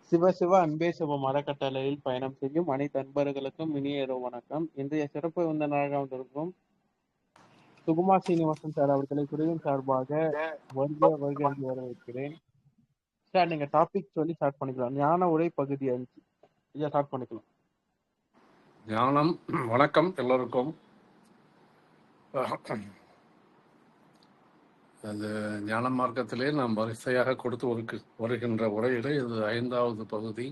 சிவ சிவ அன்பே சிவம் அறக்கட்டளையில் பயணம் செய்யும் அனைத்து அன்பர்களுக்கும் இனிய இரவு வணக்கம். இன்றைய சிறப்பு விருந்தினராக வந்திருக்கும் சுகுமார் சீனிவாசன் சார் அவர்களை குழுவின் சார்பாக வருக வருக என்று வரவேற்கிறேன். சார், நீங்க டாபிக் சொல்லி ஸ்டார்ட் பண்ணிக்கலாம். ஞான உரை பகுதி 5 ஐயா ஸ்டார்ட் பண்ணிக்கலாம். ஞானம். வணக்கம் எல்லோருக்கும். அந்த ஞான மார்க்கத்திலே நாம் வரிசையாக கொடுத்து வருகின்ற உரையிலே இது 5வது பகுதி.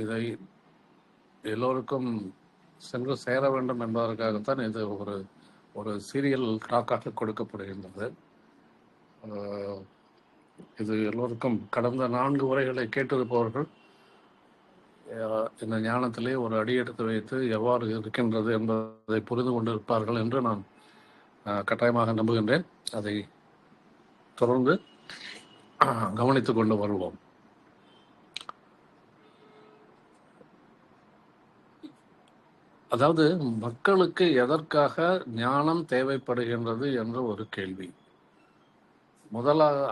இதை எல்லோருக்கும் சென்று சேர வேண்டும் என்பதற்காகத்தான் இது ஒரு சீரியல் டாக்காக கொடுக்கப்படுகின்றது. இது எல்லோருக்கும் கடந்த 4 உரைகளை கேட்டிருப்பவர்கள் இந்த ஞானத்திலே ஒரு அடி எடுத்து வைத்து எவ்வாறு இருக்கின்றது என்பதை புரிந்து கொண்டிருப்பார்கள் என்று நான் கட்டாயமாக நம்புகின்றேன். அதை தொடர்ந்து கவனித்துக் கொண்டு வருவோம். அதாவது, மக்களுக்கு எதற்காக ஞானம் தேவைப்படுகின்றது என்ற ஒரு கேள்வி.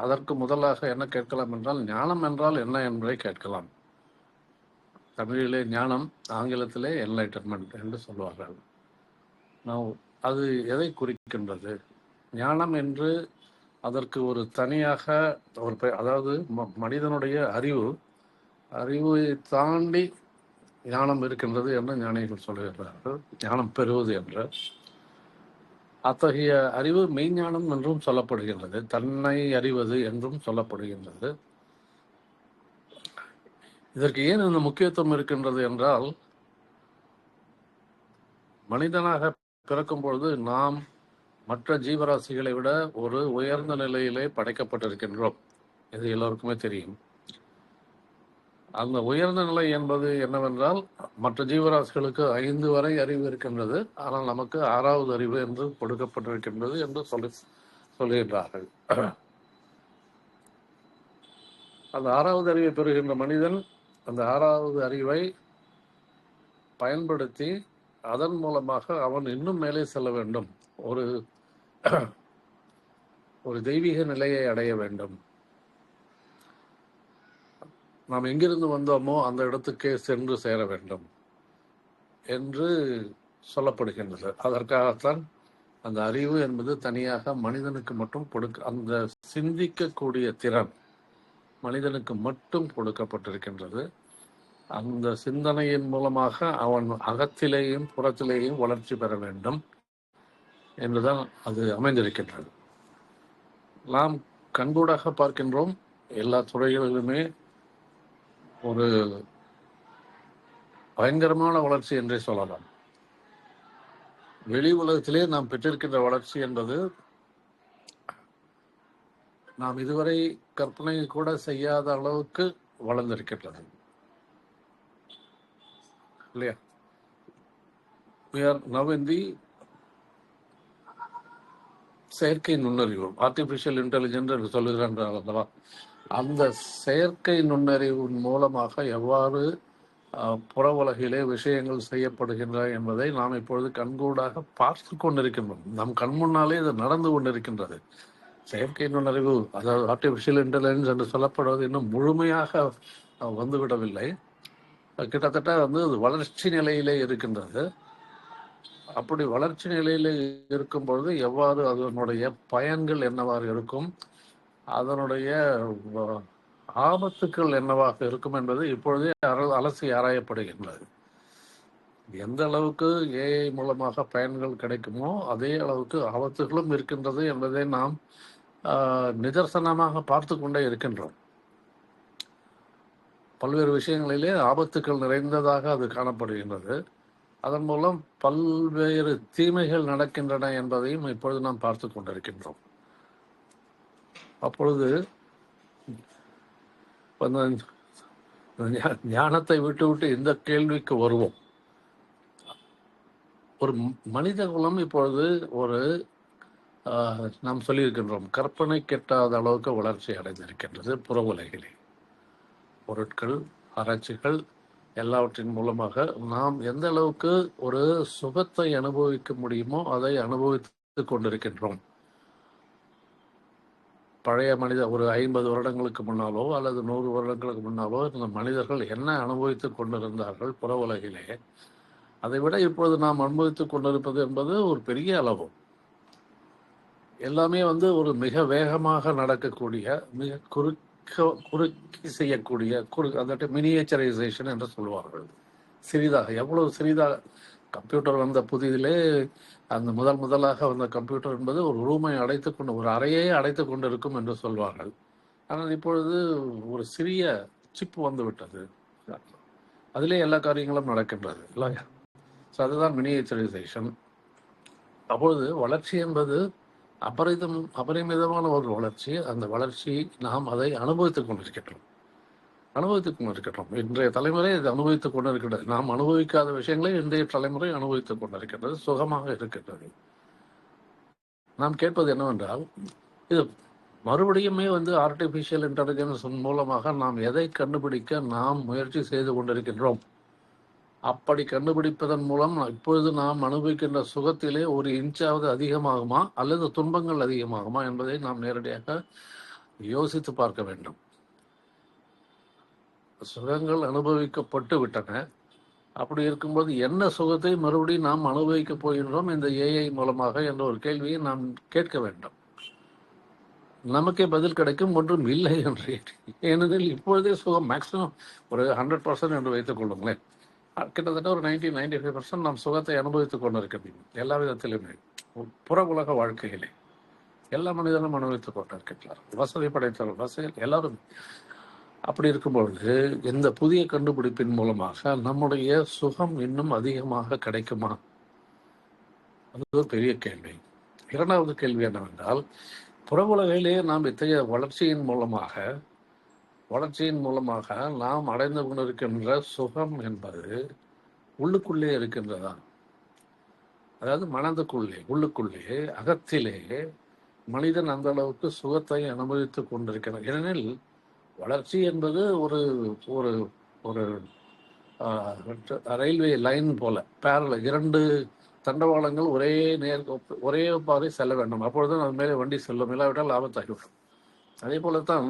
அதற்கு முதலாக என்ன கேட்கலாம் என்றால், ஞானம் என்றால் என்ன என்பதை கேட்கலாம். தமிழிலே ஞானம், ஆங்கிலத்திலே என்லைட்டன்மெண்ட் என்று சொல்வார்கள். அது எதை குறிக்கின்றது? ஞானம் என்று அதற்கு ஒரு தனியாக அதாவது மனிதனுடைய அறிவை தாண்டி ஞானம் இருக்கின்றது என்று ஞானிகள் சொல்லுகிறார்கள். ஞானம் பெறுவது என்று அத்தகைய அறிவு மெய்ஞானம் என்றும் சொல்லப்படுகின்றது, தன்னை அறிவது என்றும் சொல்லப்படுகின்றது. இதற்கு ஏன் இந்த முக்கியத்துவம் இருக்கின்றது என்றால், மனிதனாக பிறக்கும் பொழுது நாம் மற்ற ஜீவராசிகளை விட ஒரு உயர்ந்த நிலையிலே படைக்கப்பட்டிருக்கின்றோம். இது எல்லோருக்குமே தெரியும். அந்த உயர்ந்த நிலை என்பது என்னவென்றால், மற்ற ஜீவராசிகளுக்கு 5 வரை அறிவு இருக்கின்றது, ஆனால் நமக்கு 6வது அறிவு என்று கொடுக்கப்பட்டிருக்கின்றது என்று சொல்லுகின்றார்கள். அந்த 6வது அறிவை பெறுகின்ற மனிதன் அந்த 6வது அறிவை பயன்படுத்தி அதன் மூலமாக அவன் இன்னும் மேலே செல்ல வேண்டும், ஒரு தெய்வீக நிலையை அடைய வேண்டும். நாம் எங்கிருந்து வந்தோமோ அந்த இடத்துக்கே சென்று சேர வேண்டும் என்று சொல்லப்படுகின்றது. அதற்காகத்தான் அந்த அறிவு என்பது தனியாக மனிதனுக்கு மட்டும் அந்த சிந்திக்கக்கூடிய திறன் மனிதனுக்கு மட்டும் கொடுக்கப்பட்டிருக்கின்றது. அந்த சிந்தனையின் மூலமாக அவன் அகத்திலேயும் புறத்திலேயும் வளர்ச்சி பெற வேண்டும் என்றுதான் அது அமைந்திருக்கின்றது. நாம் கண்கூடாக பார்க்கின்றோம். எல்லா துறைகளிலுமே ஒரு பயங்கரமான வளர்ச்சி என்றே சொல்லலாம். வெளி உலகத்திலே நாம் பெற்றிருக்கின்ற வளர்ச்சி என்பது நாம் இதுவரை கற்பனை கூட செய்யாத அளவுக்கு வளர்ந்திருக்கின்றது, இல்லையா? We are now in the செயற்கை நுண்ணறிவு, ஆர்டிபிஷியல் இன்டெலிஜென்ஸ் என்று சொல்லுகிறார்கள் அல்லவா? அந்த செயற்கை நுண்ணறிவின் மூலமாக எவ்வாறு புற உலகிலே விஷயங்கள் செய்யப்படுகின்றன என்பதை நாம் இப்பொழுது கண்கூடாக பார்த்து கொண்டிருக்கின்றோம். நம் கண் முன்னாலே இது நடந்து கொண்டிருக்கின்றது. செயற்கை நுண்ணறிவு, அதாவது ஆர்டிபிஷியல் இன்டெலிஜென்ஸ் என்று சொல்லப்படுவது இன்னும் முழுமையாக வந்துவிடவில்லை. கிட்டத்தட்ட அது வளர்ச்சி நிலையிலே இருக்கின்றது. அப்படி வளர்ச்சி நிலையில இருக்கும் பொழுது எவ்வாறு அதனுடைய பயன்கள் என்னவாறு இருக்கும், அதனுடைய ஆபத்துக்கள் என்னவாக இருக்கும் என்பது இப்பொழுதே அலசி ஆராயப்படுகின்றது. எந்த அளவுக்கு ஏஐ மூலமாக பயன்கள் கிடைக்குமோ அதே அளவுக்கு ஆபத்துகளும் இருக்கின்றது என்பதை நாம் நிதர்சனமாக பார்த்து கொண்டே இருக்கின்றோம். பல்வேறு விஷயங்களிலே ஆபத்துக்கள் நிறைந்ததாக அது காணப்படுகின்றது. அதன் மூலம் பல்வேறு தீமைகள் நடக்கின்றன என்பதையும் இப்பொழுது நாம் பார்த்து கொண்டிருக்கின்றோம். அப்பொழுது ஞானத்தை விட்டு இந்த கேள்விக்கு வருவோம். ஒரு மனித குலம் இப்பொழுது நாம் சொல்லியிருக்கின்றோம், கற்பனை கெட்டாத அளவுக்கு வளர்ச்சி அடைந்திருக்கின்றது. புற உலகிலே பொருட்கள், ஆராய்ச்சிகள் எல்லாவற்றின் மூலமாக நாம் எந்த அளவுக்கு ஒரு சுகத்தை அனுபவிக்க முடியுமோ அதை அனுபவித்துக் கொண்டிருக்கின்றோம். பழைய ஒரு 50 வருடங்களுக்கு முன்னாலோ அல்லது 100 வருடங்களுக்கு முன்னாலோ இந்த மனிதர்கள் என்ன அனுபவித்துக் கொண்டிருந்தார்கள் புற உலகிலே, அதை விட இப்பொழுது நாம் அனுபவித்துக் கொண்டிருப்பது என்பது ஒரு பெரிய அளவு. எல்லாமே ஒரு மிக வேகமாக நடக்கக்கூடிய, மிக குறுக்கி செய்யக்கூடிய அதாவது மினியேச்சரைசேஷன் என்று சொல்வார்கள். சிறிதாக, எவ்வளவு சிறிதாக கம்ப்யூட்டர் வந்த புதிதிலே அந்த முதலாக வந்த கம்ப்யூட்டர் என்பது ஒரு ரூமை அடைத்துக்கொண்டு, ஒரு அறையே அடைத்து கொண்டு இருக்கும் என்று சொல்வார்கள். ஆனால் இப்பொழுது ஒரு சிறிய சிப் வந்து விட்டது, அதிலே எல்லா காரியங்களும் நடக்கின்றது இல்லையா? ஸோ அதுதான் மினியேச்சரைசேஷன். அப்பொழுது வளர்ச்சி என்பது அபரிமிதமான ஒரு வளர்ச்சி. அந்த வளர்ச்சி நாம் அதை அனுபவித்துக் கொண்டிருக்கின்றோம். இன்றைய தலைமுறை இது அனுபவித்துக் கொண்டிருக்கிறது. நாம் அனுபவிக்காத விஷயங்களை இன்றைய தலைமுறை அனுபவித்துக் கொண்டிருக்கின்றது, சுகமாக இருக்கின்றது. நாம் கேட்பது என்னவென்றால், இது மறுபடியுமே ஆர்டிபிஷியல் இன்டெலிஜென்ஸ் மூலமாக நாம் எதை கண்டுபிடிக்க நாம் முயற்சி செய்து கொண்டிருக்கின்றோம். அப்படி கண்டுபிடிப்பதன் மூலம் இப்பொழுது நாம் அனுபவிக்கின்ற சுகத்திலே ஒரு இன்ச்சாவது அதிகமாகுமா அல்லது துன்பங்கள் அதிகமாகுமா என்பதை நாம் நேரடியாக யோசித்து பார்க்க வேண்டும். சுகங்கள் அனுபவிக்கப்பட்டு விட்டன. அப்படி இருக்கும்போது என்ன சுகத்தை மறுபடியும் நாம் அனுபவிக்கப் போகின்றோம் இந்த ஏஐ மூலமாக என்ற ஒரு கேள்வியை நாம் கேட்க வேண்டும். நமக்கே பதில் கிடைக்கும், ஒன்றும் இல்லை என்று. ஏனெனில் இப்பொழுதே சுகம் மேக்சிமம் ஒரு 100% என்று வைத்துக் கொள்ளுங்களேன். கிட்டத்தட்ட ஒரு 90-95% நாம் சுகத்தை அனுபவித்துக் கொண்டிருக்கிறோம். எல்லா விதத்திலுமே புற உலக வாழ்க்கையிலே எல்லா மனிதனும் அனுபவித்துக் கொண்டிருக்கிறார். வசதி படைத்தவர்கள் எல்லாரும். அப்படி இருக்கும்பொழுது இந்த புதிய கண்டுபிடிப்பின் மூலமாக நம்முடைய சுகம் இன்னும் அதிகமாக கிடைக்குமா? அது ஒரு பெரிய கேள்வி. இரண்டாவது கேள்வி என்னவென்றால், புற உலகிலே நாம் இத்தகைய வளர்ச்சியின் மூலமாக நாம் அடைந்து கொண்டிருக்கின்ற சுகம் என்பது உள்ளுக்குள்ளே இருக்கின்றதா? அதாவது உள்ளுக்குள்ளே அகத்திலே மனிதன் அந்த அளவுக்கு சுகத்தை அனுபவித்துக் கொண்டிருக்கிறான். ஏனெனில் வளர்ச்சி என்பது ஒரு ஒரு ஒரு ரயில்வே லைன் போல பேரல், 2 தண்டவாளங்கள் ஒரே பாதை செல்ல வேண்டும். அப்பொழுதுதான் அது மேலே வண்டி செல்லும், இல்லாவிட்டால் ஆபத்தாகிவிடும். அதே போலத்தான்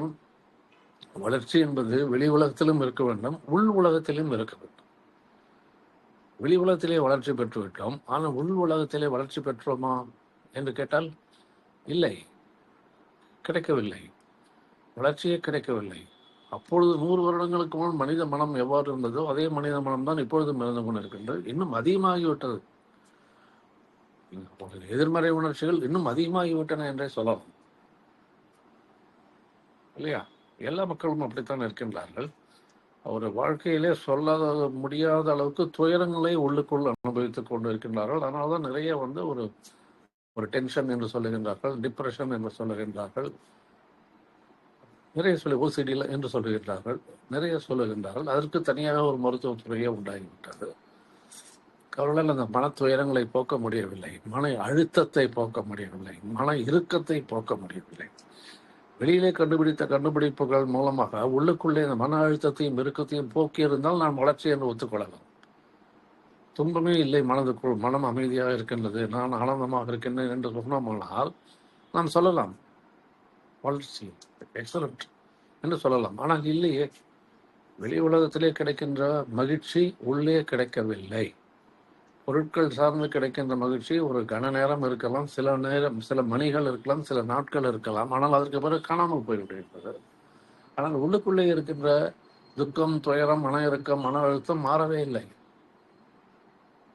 வளர்ச்சி என்பது வெளி உலகத்திலும் இருக்க வேண்டும், உள் உலகத்திலும் இருக்க வேண்டும். வெளி உலகத்திலே வளர்ச்சி பெற்றுவிட்டோம், ஆனால் உள் உலகத்திலே வளர்ச்சி பெற்றோமா என்று கேட்டால் இல்லை, கிடைக்கவில்லை. வளர்ச்சியே கிடைக்கவில்லை. அப்பொழுது 100 வருடங்களுக்கு முன் மனித மனம் எவ்வாறு இருந்ததோ அதே மனித மனம் தான் இப்பொழுதும் இருந்து கொண்டிருக்கின்றது. இன்னும் அதிகமாகிவிட்டது. எதிர்மறை உணர்ச்சிகள் இன்னும் அதிகமாகிவிட்டன என்றே சொல்லலாம் இல்லையா? எல்லா மக்களும் அப்படித்தான் இருக்கின்றார்கள். அவர் வாழ்க்கையிலே முடியாத அளவுக்கு துயரங்களை உள்ளுக்குள் அனுபவித்துக் கொண்டு இருக்கின்றார்கள். அதனால்தான் நிறைய ஒரு டென்ஷன் என்று சொல்லுகின்றார்கள், டிப்ரெஷன் என்று சொல்லுகின்றார்கள், நிறைய ஓசிடி என்று சொல்லுகின்றார்கள், நிறைய சொல்லுகின்றார்கள். அதற்கு தனியாக ஒரு மருத்துவத்துறையே உண்டாகிவிட்டது. அவர்களால் அந்த மன துயரங்களை போக்க முடியவில்லை, மன அழுத்தத்தை போக்க முடியவில்லை, மன இறுக்கத்தை போக்க முடியவில்லை. வெளியிலே கண்டுபிடித்த கண்டுபிடிப்புகள் மூலமாக உள்ளுக்குள்ளே இந்த மன அழுத்தத்தையும் இறுக்கத்தையும் போக்கி இருந்தால் நான் வளர்ச்சி என்று ஒத்துக்கொள்ளலாம். துன்பமே இல்லை மனதுக்குள், மனம் அமைதியாக இருக்கின்றது, நான் ஆனந்தமாக இருக்கின்றேன் என்று சொன்னோமானால் நாம் சொல்லலாம் வளர்ச்சி எக்ஸலண்ட் என்று சொல்லலாம். ஆனால் இல்லையே, வெளி உலகத்திலே கிடைக்கின்ற மகிழ்ச்சி உள்ளே கிடைக்கவில்லை. பொருட்கள் சார்ந்து கிடைக்கின்ற மகிழ்ச்சி ஒரு கன நேரம் இருக்கலாம், சில மணிகள் இருக்கலாம், சில நாட்கள் இருக்கலாம், ஆனால் அதற்கு பிறகு காணாமல் போய்விடுகிறது. ஆனால் உள்ளுக்குள்ளே இருக்கின்ற துக்கம், துயரம், மன இறுக்கம், மன அழுத்தம் மாறவே இல்லை.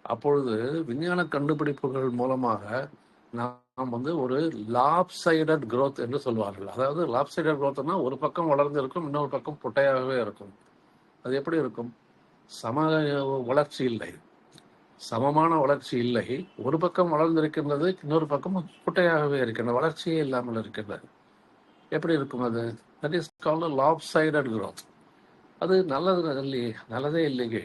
அப்பொழுது விஞ்ஞான கண்டுபிடிப்புகள் மூலமாக நாம் ஒரு லாப்சைடட் growth என்று சொல்வார்கள். அதாவது லாப்சைடட் growthனா ஒரு பக்கம் வளர்ந்து இருக்கும், இன்னொரு பக்கம் புட்டையாகவே இருக்கும். அது எப்படி இருக்கும்? வளர்ச்சி இல்லை, சமமான வளர்ச்சி இல்லை. ஒரு பக்கம் வளர்ந்திருக்கின்றது, இன்னொரு பக்கம் புட்டையாகவே இருக்கின்றது, வளர்ச்சியே இல்லாமல் இருக்கின்றது. எப்படி இருக்கும் அது? That is called lopsided growth. அது நல்லதே இல்லையே.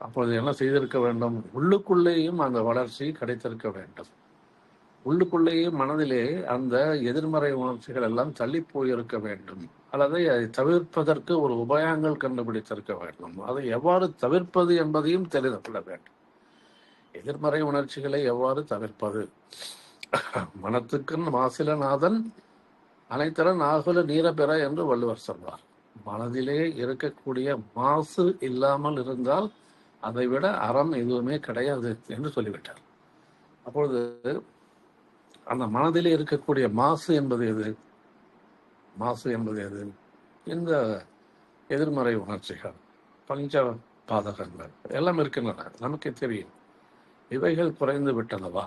அப்பொழுது என்ன செய்திருக்க வேண்டும்? உள்ளுக்குள்ளேயும் அந்த வளர்ச்சி கிடைத்திருக்க வேண்டும். உள்ளுக்குள்ளேயும் மனதிலே அந்த எதிர்மறை உணர்ச்சிகள் எல்லாம் தள்ளி போயிருக்க வேண்டும், அல்லது அதை தவிர்ப்பதற்கு ஒரு உபாயங்கள் கண்டுபிடித்திருக்க வேண்டும். அதை எவ்வாறு தவிர்ப்பது என்பதையும் தெரிந்து கொள்ள வேண்டும். எதிர்மறை உணர்ச்சிகளை எவ்வாறு தவிர்ப்பது மனத்துக்கு மாசிலநாதன் அனைத்தர நாகுல நீர பெற என்று வள்ளுவர் சொல்வார். மனதிலே இருக்கக்கூடிய மாசு இல்லாமல் இருந்தால் அதை விட அறம் எதுவுமே கிடையாது என்று சொல்லிவிட்டார். அப்பொழுது அந்த மனதிலே இருக்கக்கூடிய மாசு என்பது எது? மாசு என்பது எது? இந்த எதிர்மறை உணர்ச்சிகள், பஞ்ச பாதகங்கள் எல்லாம் இருக்கின்றன, நமக்கே தெரியும். இவைகள் குறைந்து விட்டனவா?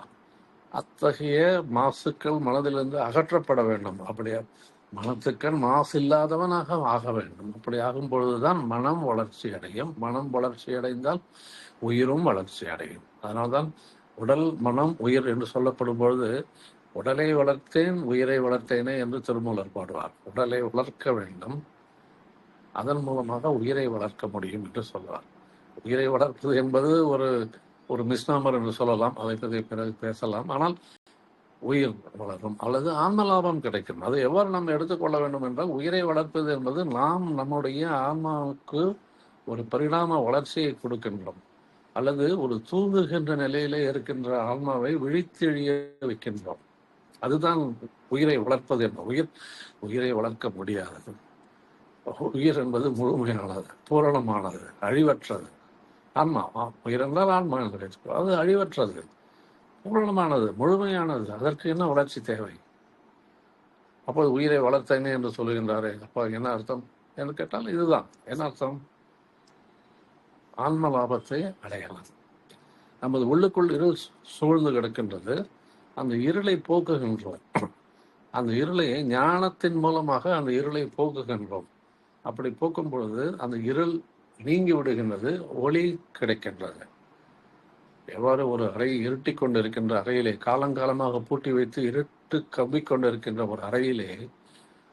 அத்தகைய மாசுக்கள் மனதிலிருந்து அகற்றப்பட வேண்டும். அப்படி மனத்துக்கள் மாசு இல்லாதவனாக ஆக வேண்டும். அப்படி ஆகும் பொழுதுதான் மனம் வளர்ச்சி அடையும். மனம் வளர்ச்சி அடைந்தால் உயிரும் வளர்ச்சி அடையும். அதனால்தான் உடல், மனம், உயிர் என்று சொல்லப்படும் பொழுது உடலை வளர்த்தேன் உயிரை வளர்த்தேனே என்று திருமூலர் பாடுவார். உடலை வளர்க்க வேண்டும், அதன் மூலமாக உயிரை வளர்க்க முடியும் என்று சொல்வார். உயிரை வளர்ப்பது என்பது ஒரு மிஸ்நாமர் என்று சொல்லலாம், அதை பற்றி பிறகு பேசலாம். ஆனால் உயிர் வளரும் அல்லது ஆன்ம லாபம் கிடைக்கும். அதை எவ்வாறு நாம் எடுத்துக்கொள்ள வேண்டும் என்றால், உயிரை வளர்ப்பது என்பது நாம் நம்முடைய ஆன்மாவுக்கு ஒரு பரிணாம வளர்ச்சியை கொடுக்கின்றோம், அல்லது ஒரு தூங்குகின்ற நிலையிலே இருக்கின்ற ஆன்மாவை விழித்தெழிய வைக்கின்றோம். அதுதான் உயிரை வளர்ப்பது என்பது. உயிரை வளர்க்க முடியாதது. உயிர் என்பது முழுமையானது, பூரணமானது, அழிவற்றது. ஆன்மா, உயிர் என்றால் ஆன்மா என்று, அது அழிவற்றது, பூரணமானது, முழுமையானது. அதற்கு என்ன வளர்ச்சி தேவை? அப்போது உயிரை வளர்த்தேனே என்று சொல்லுகின்றாரே, அப்போ என்ன அர்த்தம் என்று கேட்டால் இதுதான். என்ன அர்த்தம்? ஆன்ம லாபத்தை அடையலாம். நமது உள்ளுக்குள் இருள் சூழ்ந்து கிடக்கின்றது, அந்த இருளை போக்குகின்றோம். அந்த இருளை ஞானத்தின் மூலமாக அந்த இருளை போக்குகின்றோம். அப்படி போக்கும் பொழுது அந்த இருள் நீங்கி விடுகின்றது, ஒளி கிடைக்கின்றது. எவ்வாறு ஒரு அறையை இருட்டி கொண்டு இருக்கின்ற அறையிலே, காலங்காலமாக பூட்டி வைத்து இருட்டு கவ்விக்கொண்டு இருக்கின்ற ஒரு அறையிலே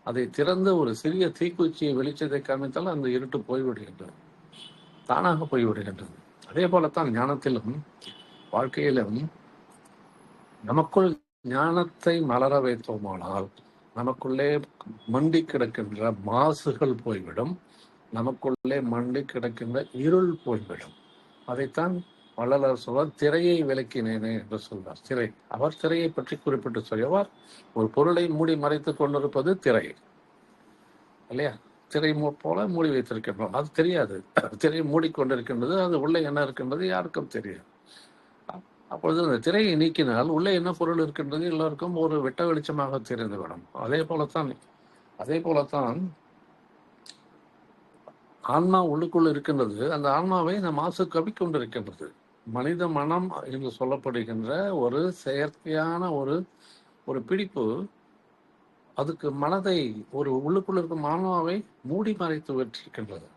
அதை திறந்து ஒரு சிறிய தீக்குச்சியை வெளிச்சத்தை காமித்தால் அந்த இருட்டு போய்விடுகின்றது, தானாக போய்விடுகின்றது. அதே போலத்தான் ஞானத்திலும் வாழ்க்கையிலும் நமக்குள் ஞானத்தை மலர வைத்தோமானால் நமக்குள்ளே மண்டி கிடக்கின்ற மாசுகள் போய்விடும், நமக்குள்ளே மண்டி கிடக்கின்ற இருள் போய்விடும். அதைத்தான் வள்ளலார் சொல்வார், திரையை விளக்கினேனே என்று சொல்வார். திரை, அவர் திரையை பற்றி குறிப்பிட்டு சொல்லுவார். ஒரு பொருளை மூடி மறைத்துக் கொண்டிருப்பது திரை இல்லையா? திரை போல மூடி வைத்திருக்கின்றோம், அது தெரியாது. திரை மூடிக்கொண்டிருக்கின்றது, அது உள்ளே என்ன இருக்கின்றது யாருக்கும் தெரியாது. அப்பொழுது அந்த திரையை நீக்கினால் உள்ளே என்ன பொருள் இருக்கின்றது எல்லோருக்கும் ஒரு வெட்ட வெளிச்சமாக தெரிந்துவிடும். அதே போலத்தான் ஆன்மா உள்ளுக்குள் இருக்கின்றது. அந்த ஆன்மாவை இந்த மாசு கவிக்கொண்டிருக்கின்றது. மனித மனம் என்று சொல்லப்படுகின்ற ஒரு செயற்கையான ஒரு பிடிப்பு அதுக்கு மனதை, ஒரு உள்ளுக்குள் இருக்கும் ஆன்மாவை மூடி மறைத்து விட்டிருக்கின்றது.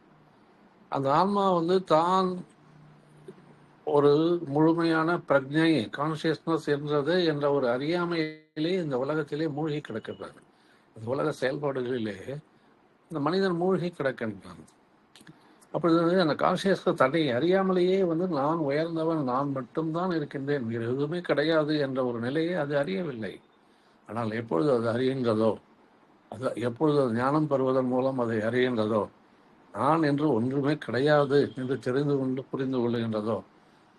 அந்த ஆன்மா தான் ஒரு முழுமையான பிரஜை, கான்சியஸ்னஸ் என்ற ஒரு அறியாமையிலே இந்த உலகத்திலே மூழ்கி கிடக்கின்றது. இந்த உலக செயல்பாடுகளிலே இந்த மனிதன் மூழ்கி கிடக்கின்றான். அப்பொழுது அந்த கான்சியஸ்னஸ் தன்னை அறியாமலேயே நான் உயர்ந்தவன், நான் மட்டும்தான் இருக்கின்றேன், வேறு எதுவுமே கிடையாது என்ற ஒரு நிலையை அது அறியவில்லை. ஆனால் எப்பொழுது அது அறிகின்றதோ, எப்பொழுது அது ஞானம் பெறுவதன் மூலம் அதை அறிகின்றதோ, நான் என்று ஒன்றுமே கிடையாது என்று தெரிந்து கொண்டு புரிந்து கொள்கின்றதோ,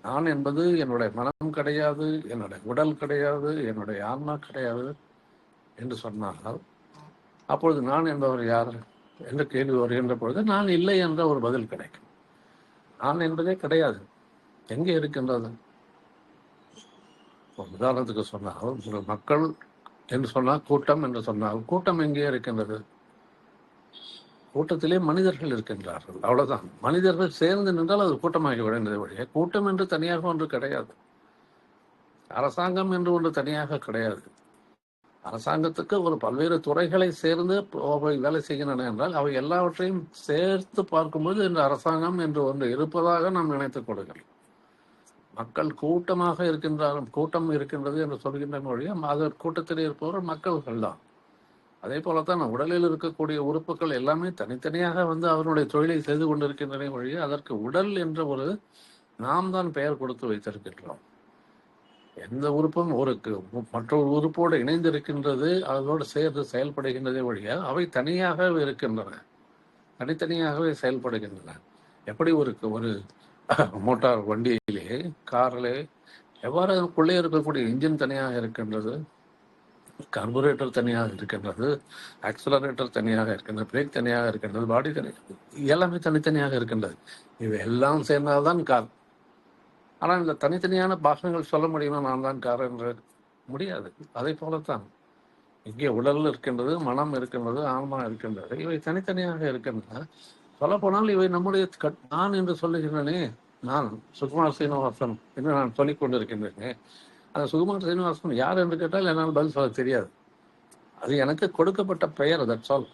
நான் என்பது என்னுடைய மனம் கிடையாது, என்னுடைய உடல் கிடையாது, என்னுடைய ஆன்மா கிடையாது என்று சொன்னால், அப்பொழுது நான் என்பவர் யார் என்ற கேள்வி வருகின்ற பொழுது நான் இல்லை என்ற ஒரு பதில் கிடைக்கும். நான் என்பதே கிடையாது, எங்கே இருக்கின்றது? உதாரணத்துக்கு சொன்னால், மக்கள் என்று சொன்னால், கூட்டம் என்று சொன்னால், கூட்டம் எங்கே இருக்கின்றது? கூட்டத்திலே மனிதர்கள் இருக்கின்றார்கள், அவ்வளவுதான். மனிதர்கள் சேர்ந்து நின்றால் அது கூட்டமாகி விடுகின்றது வழியே. கூட்டம் என்று தனியாக ஒன்று கிடையாது, அரசாங்கம் என்று ஒன்று தனியாக கிடையாது. அரசாங்கத்துக்கு ஒரு பல்வேறு துறைகளை சேர்ந்து வேலை செய்கின்றன என்றால் அவை எல்லாவற்றையும் சேர்த்து பார்க்கும்போது இந்த அரசாங்கம் என்று ஒன்று இருப்பதாக நாம் நினைத்துக் கொள்கிறோம். மக்கள் கூட்டமாக இருக்கின்றார்கள், கூட்டம் இருக்கின்றது என்று சொல்கின்ற மொழியை அது கூட்டத்தில் இருப்பவர் மக்கள்கள் தான். அதே போலத்தான் உடலில் இருக்கக்கூடிய உறுப்புகள் எல்லாமே தனித்தனியாக அவருடைய தொழிலை செய்து கொண்டிருக்கின்றன வழியே அதற்கு உடல் என்ற ஒரு நாம் தான் பெயர் கொடுத்து வைத்திருக்கின்றோம். எந்த உறுப்பும் மற்றொரு உறுப்போடு இணைந்திருக்கின்றது, அதோடு சேர்ந்து செயல்படுகின்றதே வழியா அவை தனியாக இருக்கின்றன, தனித்தனியாகவே செயல்படுகின்றன. எப்படி ஒரு மோட்டார் வண்டியிலே, காரிலே எவ்வாறு அதற்குள்ளே இருக்கக்கூடிய இன்ஜின் தனியாக இருக்கின்றது, கார்பரேட்டர் தனியாக இருக்கின்றது, ஆக்சலரேட்டர் தனியாக இருக்கின்றது, பிரேக் தனியாக இருக்கின்றது, பாடி தனியாக, எல்லாமே தனித்தனியாக இருக்கின்றது. இவை எல்லாம் சேர்ந்தால்தான் கார். ஆனால் இந்த தனித்தனியான பாகங்கள் சொல்ல முடியுமா நான் தான் கார் என்று? முடியாது. அதை போலத்தான் இங்கே உடல் இருக்கின்றது, மனம் இருக்கின்றது, ஆன்மா இருக்கின்றது. இவை தனித்தனியாக இருக்கின்றன. சொல்லப்போனால் இவை நம்முடைய நான் என்று சொல்லுகின்றனே, நான் சுகுமார் சீனிவாசன் என்று நான் சொல்லிக் கொண்டிருக்கின்றேனே, அந்த சுகுமார் சீனிவாசன் யார் என்று கேட்டால் என்னால் பதில் சொல்ல தெரியாது. அது எனக்கு கொடுக்கப்பட்ட பெயர், தட்ஸ் ஆல்.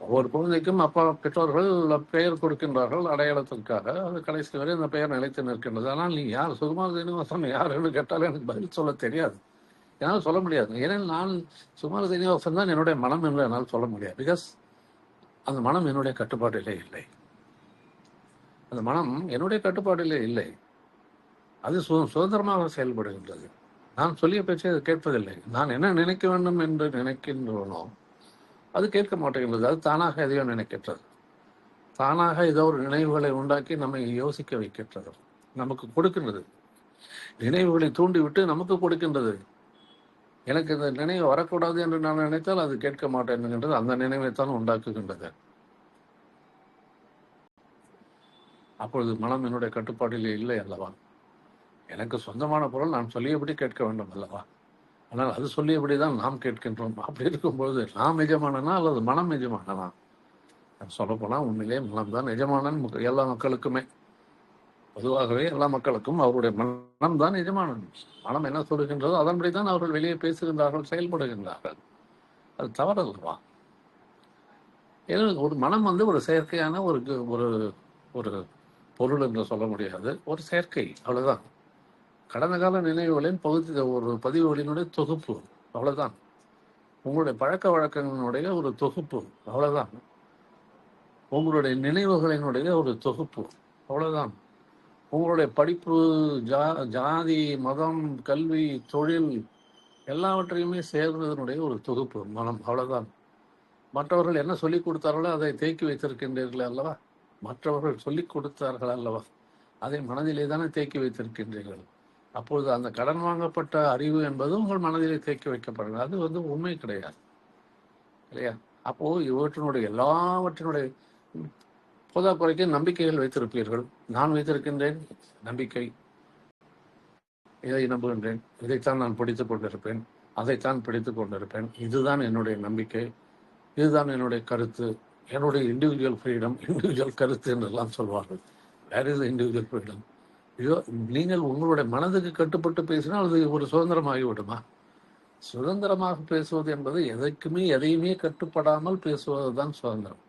ஒவ்வொரு குழந்தைக்கும் அப்பா பெற்றோர்கள் பெயர் கொடுக்கின்றார்கள் அடையாளத்திற்காக. அது கடைசி வரை அந்த பெயர் நிலைத்து நிற்கின்றது. ஆனால் நீ யார், சுகுமார் சீனிவாசன் யார் என்று கேட்டால் எனக்கு பதில் சொல்ல தெரியாது, என்னால் சொல்ல முடியாது. ஏனெனில் நான் சுகுமார் சீனிவாசன் தான் என்னுடைய மனம் என்று என்னால் சொல்ல முடியாது. பிகாஸ் அந்த மனம் என்னுடைய கட்டுப்பாட்டிலே இல்லை. அந்த மனம் என்னுடைய கட்டுப்பாட்டிலே இல்லை. அது சுதந்திரமாக செயல்படுகின்றது. நான் சொல்லிய பேச்சை அது கேட்பதில்லை. நான் என்ன நினைக்க வேண்டும் என்று நினைக்கின்றனோ அது கேட்க மாட்டேங்கின்றது. அது தானாக எதையோ நினைக்கின்றது. தானாக ஏதோ ஒரு நினைவுகளை உண்டாக்கி நம்மை யோசிக்க வைக்கின்றது, நமக்கு கொடுக்கின்றது. நினைவுகளை தூண்டிவிட்டு நமக்கு கொடுக்கின்றது. எனக்கு இந்த நினைவு வரக்கூடாது என்று நான் நினைத்தால் அது கேட்க மாட்டேன் என்கின்றது. அந்த நினைவைத்தான் உண்டாக்குகின்றது. அப்பொழுது மனம் என்னுடைய கட்டுப்பாட்டிலே இல்லை அல்லவா? எனக்கு சொந்தமான பொருள் நான் சொல்லியபடி கேட்க வேண்டும் அல்லவா? ஆனால் அது சொல்லியபடிதான் நாம் கேட்கின்றோம். அப்படி இருக்கும்பொழுது நாம் எஜமானனா அல்லது மனம் எஜமானனா? சொல்லப்போனால் உண்மையிலே மனம்தான் எஜமானன். எல்லா மக்களுக்குமே, பொதுவாகவே எல்லா மக்களுக்கும் அவருடைய மனம் தான் எஜமானன். மனம் என்ன சொல்லுகின்றதோ அதன்படிதான் அவர்கள் வெளியே பேசுகின்றார்கள், செயல்படுகின்றார்கள். அது தவறல்லவா? ஏன்னா ஒரு மனம் ஒரு செயற்கையான ஒரு ஒரு ஒரு பொருள் என்று சொல்ல முடியாது, ஒரு செயற்கை, அவ்வளவுதான். கடந்த கால நினைவுகளின் ஒரு பதிவுகளினுடைய தொகுப்பு, அவ்வளவுதான். உங்களுடைய பழக்க வழக்கங்களுடைய ஒரு தொகுப்பு, அவ்வளவுதான். உங்களுடைய நினைவுகளினுடைய ஒரு தொகுப்பு, அவ்வளவுதான். உங்களுடைய படிப்பு, ஜாதி, மதம், கல்வி, தொழில் எல்லாவற்றையுமே சேர்ந்ததனுடைய ஒரு தொகுப்பு மனம், அவ்வளவுதான். மற்றவர்கள் என்ன சொல்லிக் கொடுத்தார்களோ அதை தேக்கி வைத்திருக்கின்றீர்கள் அல்லவா? மற்றவர்கள் சொல்லிக் கொடுத்தார்கள் அல்லவா? அதை மனதிலே தானே தேக்கி வைத்திருக்கின்றீர்கள். அப்பொழுது அந்த கடன் வாங்கப்பட்ட அறிவு என்பது உங்கள் மனதிலே தேக்கி வைக்கப்படுகிறது. அது உண்மை கிடையாது, இல்லையா? அப்போ இவற்றினுடைய எல்லாவற்றினுடைய போதாக்குறைக்கு நம்பிக்கைகள் வைத்திருப்பீர்கள். நான் வைத்திருக்கின்றேன் நம்பிக்கை, இதை நம்புகின்றேன், இதைத்தான் நான் பிடித்துக் கொண்டிருப்பேன், அதைத்தான் பிடித்துக் கொண்டிருப்பேன், இதுதான் என்னுடைய நம்பிக்கை, இதுதான் என்னுடைய கருத்து, என்னுடைய இண்டிவிஜுவல் ஃப்ரீடம், இண்டிவிஜுவல் கருத்து என்றெல்லாம் சொல்வார்கள். Where is individual freedom? ஐயோ, நீங்கள் உங்களுடைய மனதுக்கு கட்டுப்பட்டு பேசினால் அது ஒரு சுதந்திரமாகிவிடுமா? சுதந்திரமாக பேசுவது என்பது எதையுமே கட்டுப்படாமல் பேசுவதுதான் சுதந்திரம்.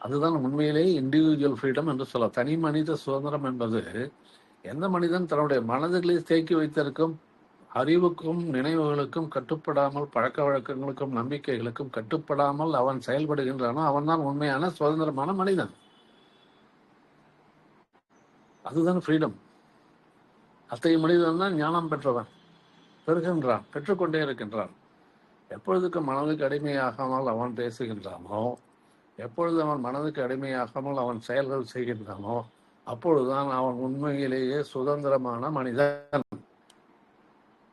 அதுதான் உண்மையிலேயே இண்டிவிஜுவல் ஃப்ரீடம் என்று சொல்ல. தனி மனித சுதந்திரம் என்பது எந்த மனிதன் தன்னுடைய மனதுகளில் தேக்கி வைத்திருக்கும் அறிவுக்கும் நினைவுகளுக்கும் கட்டுப்படாமல், பழக்க வழக்கங்களுக்கும் நம்பிக்கைகளுக்கும் கட்டுப்படாமல் அவன் செயல்படுகின்றானோ அவன் தான் உண்மையான சுதந்திரமான மனிதன். அதுதான் ஃப்ரீடம். அத்தகைய மனிதன் தான் ஞானம் பெற்றவன், பெறுகின்றான், பெற்றுக்கொண்டே இருக்கின்றான். எப்பொழுதுக்கு மனதுக்கு அடிமையாகாமல் அவன் பேசுகின்றானோ, எப்பொழுது அவன் மனதுக்கு அடிமையாகாமல் அவன் செயல்கள் செய்கின்றானோ, அப்பொழுதுதான் அவன் உண்மையிலேயே சுதந்திரமான மனிதன்.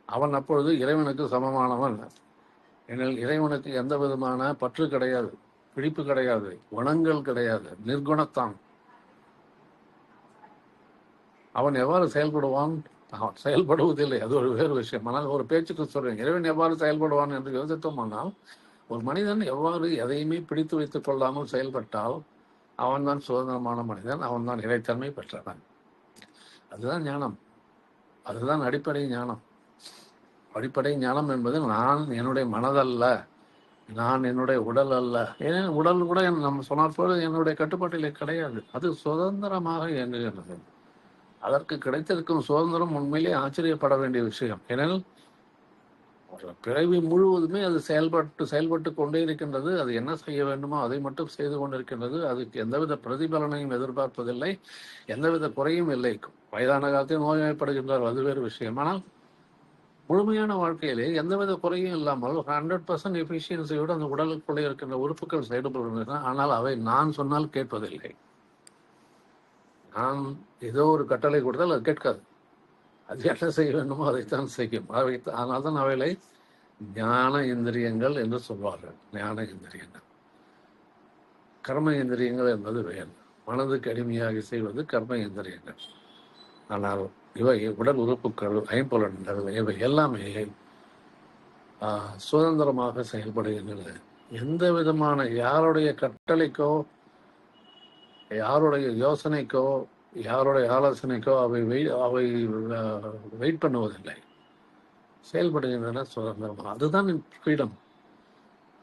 அவன் அப்பொழுது இறைவனுக்கு சமமானவன். எனில் இறைவனுக்கு எந்த விதமான பற்று கிடையாது, பிடிப்பு கிடையாது, குணங்கள் கிடையாது, நிர்குணத்தான். அவன் எவ்வாறு செயல்படுவான்? அவன் செயல்படுவதில்லை, அது ஒரு வேறு விஷயம். ஆனால் ஒரு பேச்சுக்கு சொல்றேன், இறைவன் எவ்வாறு செயல்படுவான் என்று யோசித்தோம்னால், ஒரு மனிதன் எவ்வாறு எதையுமே பிடித்து வைத்துக் கொள்ளாமல் செயல்பட்டால் அவன் தான் சுதந்திரமான மனிதன், அவன் தான் இறைத்தன்மை பெற்றவன். அதுதான் ஞானம், அதுதான் அடிப்படை ஞானம். அடிப்படை ஞானம் என்பது நான் என்னுடைய மனதல்ல, நான் என்னுடைய உடல் அல்ல. ஏன்னா உடல் கூட நம்ம சொன்னால் போல என்னுடைய கட்டுப்பாட்டிலே கிடையாது. அது சுதந்திரமாக இயங்குகிறது. அதற்கு கிடைத்திருக்கும் சுதந்திரம் உண்மையிலே ஆச்சரியப்பட வேண்டிய விஷயம். ஏனெனில் பிறவி முழுவதுமே அது செயல்பட்டு கொண்டே இருக்கின்றது. அது என்ன செய்ய வேண்டுமோ அதை மட்டும் செய்து கொண்டிருக்கின்றது. அதுக்கு எந்தவித பிரதிபலனையும் எதிர்பார்ப்பதில்லை, எந்தவித குறையும் இல்லை. வயதான காலத்தில் நோய்வாய்ப்படுகின்றார், அது வேறு விஷயம். ஆனால் முழுமையான வாழ்க்கையிலே எந்தவித குறையும் இல்லாமல் 100% எஃபிஷியன்சியோடு அந்த உடலுக்குள்ளே இருக்கின்ற உறுப்புகள் செயல்படுகின்றன. ஆனால் அவை நான் சொன்னால் கேட்பதில்லை. நான் ஏதோ ஒரு கட்டளை கொடுத்தால் அது கேட்காது. அது என்ன செய்ய வேண்டுமோ அதைத்தான் செய்யும். அதனால் தான் அவைகளை ஞான இந்திரியங்கள் என்று சொல்வார்கள். ஞான இந்திரியங்கள். கர்ம இந்திரியங்கள் என்பது வேறு. மனதுக்கு அடிமையாக செய்வது கர்ம இந்திரியங்கள். ஆனால் இவை உடல் உறுப்புகள், ஐம்புலன்கள், இவை எல்லாமே சுதந்திரமாக செயல்படுகின்றன. எந்த விதமான யாருடைய கட்டளைக்கோ, யாருடைய யோசனைக்கோ, யாருடைய ஆலோசனைக்கோ அவை வெயிட் பண்ணுவதில்லை, செயல்படுகின்றன சுதந்திரமாக. அதுதான் ஃப்ரீடம்.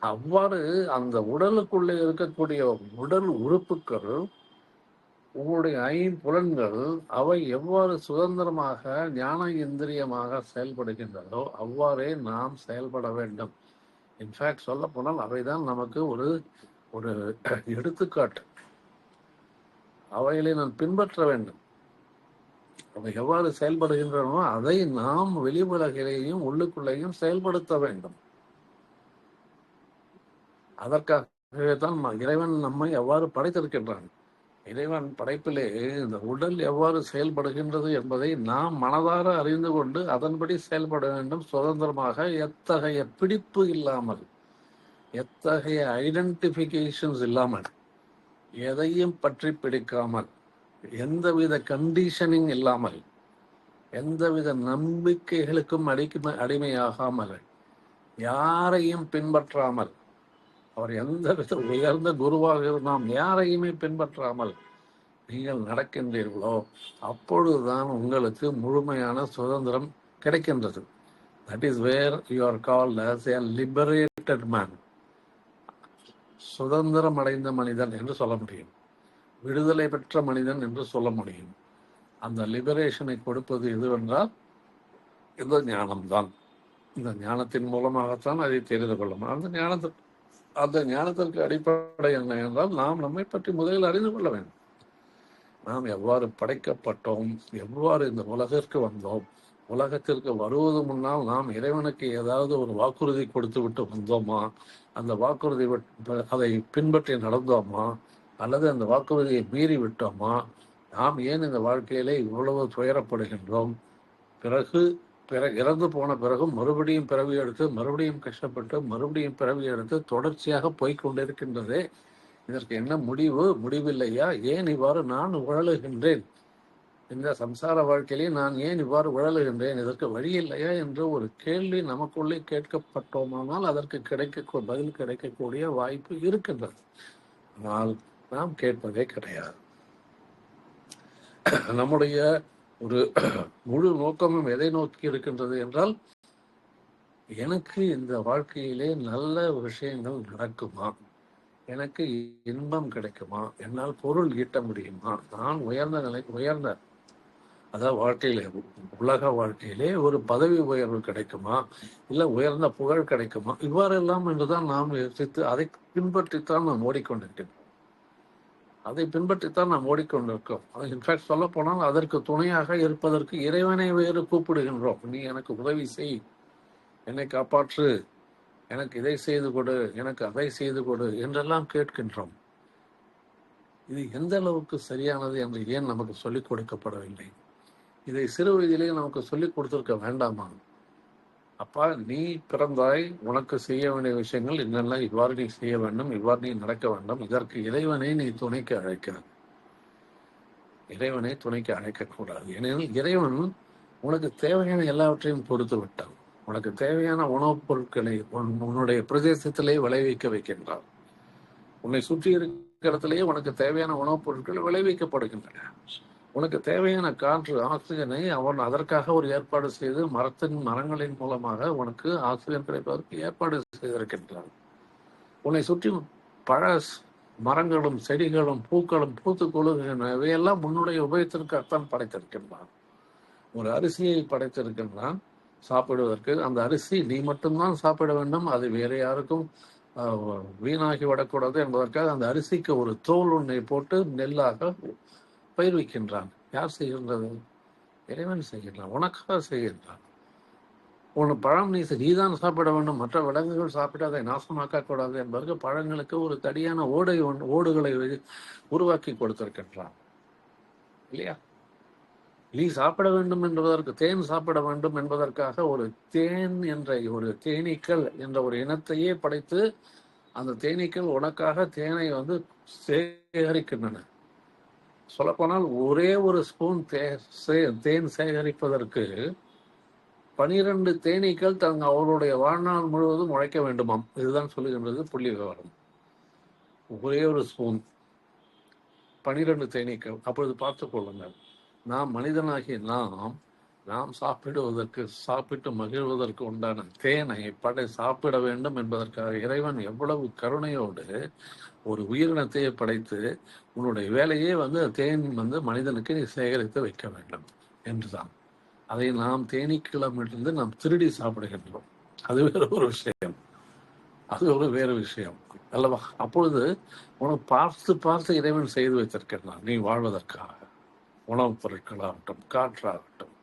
அவ்வாறு அந்த உடலுக்குள்ளே இருக்கக்கூடிய உடல் உறுப்புகள், உங்களுடைய ஐம்புலன்கள், அவை எவ்வாறு சுதந்திரமாக ஞான இந்திரியமாக செயல்படுகின்றதோ அவ்வாறே நாம் செயல்பட வேண்டும். இன்ஃபேக்ட் சொல்ல போனால் அவைதான் நமக்கு ஒரு ஒரு எடுத்துக்காட்டு. அவைகளை நான் பின்பற்ற வேண்டும். அவை எவ்வாறு செயல்படுகின்றனோ அதை நாம் வெளி உலகிலேயும் உள்ளுக்குள்ளேயும் செயல்படுத்த வேண்டும். அதற்காகவே தான் இறைவன் நம்மை எவ்வாறு படைத்திருக்கின்றான். இறைவன் படைப்பிலே இந்த உடல் எவ்வாறு செயல்படுகின்றது என்பதை நாம் மனதார அறிந்து கொண்டு அதன்படி செயல்பட வேண்டும், சுதந்திரமாக. எத்தகைய பிடிப்பு இல்லாமல், எத்தகைய ஐடென்டிபிகேஷன்ஸ் இல்லாமல், எதையும் பற்றி பிடிக்காமல், எந்தவித கண்டிஷனிங் இல்லாமல், எந்தவித நம்பிக்கைகளுக்கும் அடிமையாகாமல், யாரையும் பின்பற்றாமல், அவர் எந்தவித உயர்ந்த குருவாக நாம் யாரையுமே பின்பற்றாமல் நீங்கள் நடக்கின்றீர்களோ அப்பொழுதுதான் உங்களுக்கு முழுமையான சுதந்திரம் கிடைக்கின்றது. That is where you are called as a liberated man. சுதந்திரம் அடைந்த மனிதன் என்று சொல்ல முடியும், விடுதலை பெற்ற மனிதன் என்று சொல்ல முடியும். அந்த லிபரேஷனை கொடுப்பது எதுவென்றால் இந்த ஞானம்தான். இந்த ஞானத்தின் மூலமாகத்தான் அதை தெரிந்து கொள்ளும். அந்த ஞானத்திற்கு அடிப்படை என்ன என்றால் நாம் நம்மை பற்றி முதலில் அறிந்து கொள்ள வேண்டும். நாம் எவ்வாறு படைக்கப்பட்டோம், எவ்வாறு இந்த உலகிற்கு வந்தோம், உலகத்திற்கு வருவது முன்னால் நாம் இறைவனுக்கு ஏதாவது ஒரு வாக்குறுதி கொடுத்து விட்டு வந்தோமா, அந்த வாக்குறுதி அதை பின்பற்றி நடந்தோமா, அல்லது அந்த வாக்குறுதியை மீறி விட்டோமா, நாம் ஏன் இந்த வாழ்க்கையிலே இவ்வளவு துயரப்படுகின்றோம், பிறகு இறந்து போன பிறகும் மறுபடியும் பிறவி எடுத்து, மறுபடியும் கஷ்டப்பட்டு, மறுபடியும் பிறவி எடுத்து தொடர்ச்சியாக போய்கொண்டிருக்கின்றதே, இதற்கு என்ன முடிவில்லையா? ஏன் இவ்வாறு நான் உழலுகின்றேன்? இந்த சம்சார வாழ்க்கையிலே நான் ஏன் இவ்வாறு உழலுகின்றேன்? இதற்கு வழி இல்லையா என்ற ஒரு கேள்வி நமக்குள்ளே கேட்கப்பட்டோமானால் அதற்கு பதில் கிடைக்கக்கூடிய வாய்ப்பு இருக்கின்றது. ஆனால் நாம் கேட்பதே கிடையாது. நம்முடைய ஒரு முழு நோக்கமும் எதை நோக்கி இருக்கின்றது என்றால், எனக்கு இந்த வாழ்க்கையிலே நல்ல விஷயங்கள் நடக்குமா, எனக்கு இன்பம் கிடைக்குமா, என்னால் பொருள் ஈட்ட முடியுமா, நான் உயர்ந்த அதாவது வாழ்க்கையிலே, உலக வாழ்க்கையிலே ஒரு பதவி உயர்வு கிடைக்குமா, இல்லை உயர்ந்த புகழ் கிடைக்குமா, இவ்வாறெல்லாம் என்றுதான் நாம் யோசித்து அதை பின்பற்றித்தான் நாம் ஓடிக்கொண்டிருக்கிறோம். இன்ஃபேக்ட் சொல்ல போனால் அதற்கு துணையாக இருப்பதற்கு இறைவனை வேறு கூப்பிடுகின்றோம். நீ எனக்கு உதவி செய், என்னை காப்பாற்று, எனக்கு இதை செய்து கொடு, எனக்கு அதை செய்து கொடு என்றெல்லாம் கேட்கின்றோம். இது எந்த அளவுக்கு சரியானது என்று ஏன் நமக்கு சொல்லிக் கொடுக்கப்படவில்லை? இதை சிறு வயதிலேயே நமக்கு சொல்லிக் கொடுத்திருக்க வேண்டாமா? அப்பா, நீ பிறந்தாய், உனக்கு செய்ய வேண்டிய விஷயங்கள் என்னெல்லாம், இவ்வாறு நீ செய்ய வேண்டும், இவ்வாறு நீ நடக்க வேண்டும். இதற்கு இறைவனை நீ துணைக்கு அழைக்கிறார். இறைவனை துணைக்கு அழைக்கக்கூடாது. ஏனெனில் இறைவன் உனக்கு தேவையான எல்லாவற்றையும் கொடுத்து விட்டான். உனக்கு தேவையான உணவுப் பொருட்களை உன்னுடைய பிரதேசத்திலே விளைவிக்க வைக்கின்றார். உன்னை சுற்றி இருக்கிற இடத்திலேயே உனக்கு தேவையான உணவுப் பொருட்கள் விளைவிக்கப்படுகின்றன. உனக்கு தேவையான காற்று, ஆக்சிஜனை அவன் அதற்காக ஒரு ஏற்பாடு செய்து மரங்களின் மூலமாக உனக்கு ஆக்சிஜன் கிடைப்பதற்கு ஏற்பாடு செய்திருக்கின்றான். உன்னை சுற்றி பழ மரங்களும் செடிகளும் பூக்களும் பூத்து கொள்ளுகின்றன. இவையெல்லாம் உன்னுடைய உபயோகத்திற்காகத்தான் படைத்திருக்கின்றான். ஒரு அரிசியை படைத்திருக்கின்றான் சாப்பிடுவதற்கு. அந்த அரிசி நீ மட்டும்தான் சாப்பிட வேண்டும், அது வேற யாருக்கும் வீணாகி விடக்கூடாது என்பதற்காக அந்த அரிசிக்கு ஒரு தோல் ஒன்றை போட்டு நெல்லாக பயிர்விக்கின்றான். யார் செய்கின்றது? இறைவன் செய்கின்றான், உனக்காக செய்கின்றான். உன் பழம் நீதான் சாப்பிட வேண்டும், மற்ற விலங்குகள் சாப்பிட்டு அதை நாசமாக்க கூடாது என்பதற்கு பழங்களுக்கு ஒரு தடியான ஓடுகளை உருவாக்கி கொடுத்திருக்கின்றான், இல்லையா? நீ சாப்பிட வேண்டும் என்பதற்கு, தேன் சாப்பிட வேண்டும் என்பதற்காக ஒரு தேன் என்ற ஒரு தேனீக்கள் என்ற ஒரு இனத்தையே படைத்து அந்த தேனீக்கள் உனக்காக தேனை சேகரிக்கின்றன. சொல்லப்போனால் ஒரே ஒரு ஸ்பூன் தேன் சேகரிப்பதற்கு 12 தேனீக்கள் அவருடைய வாழ்நாள் முழுவதும் உழைக்க வேண்டுமாம். இதுதான் சொல்லுகின்றது புள்ளி விவரம். ஒரே ஒரு ஸ்பூன் 12 தேனீக்கள். அப்பொழுது பார்த்துக் கொள்ளுங்கள், நாம் மனிதனாகி நாம் சாப்பிட்டு மகிழ்வதற்கு உண்டான தேனை சாப்பிட வேண்டும் என்பதற்காக இறைவன் எவ்வளவு கருணையோடு ஒரு உயிரினத்தையே படைத்து உன்னுடைய வேலையே தேன் மனிதனுக்கு நீ சேகரித்து வைக்க வேண்டும் என்றுதான். அதை நாம் தேனீக்களிடமிருந்து நாம் திருடி சாப்பிடுகின்றோம். அது வேறு விஷயம் அல்லவா? அப்பொழுது உனக்கு பார்த்து இறைவன் செய்து வைத்திருக்கிறான் நீ வாழ்வதற்காக. உணவுப் பொருட்களாகட்டும், காற்றாகட்டும்,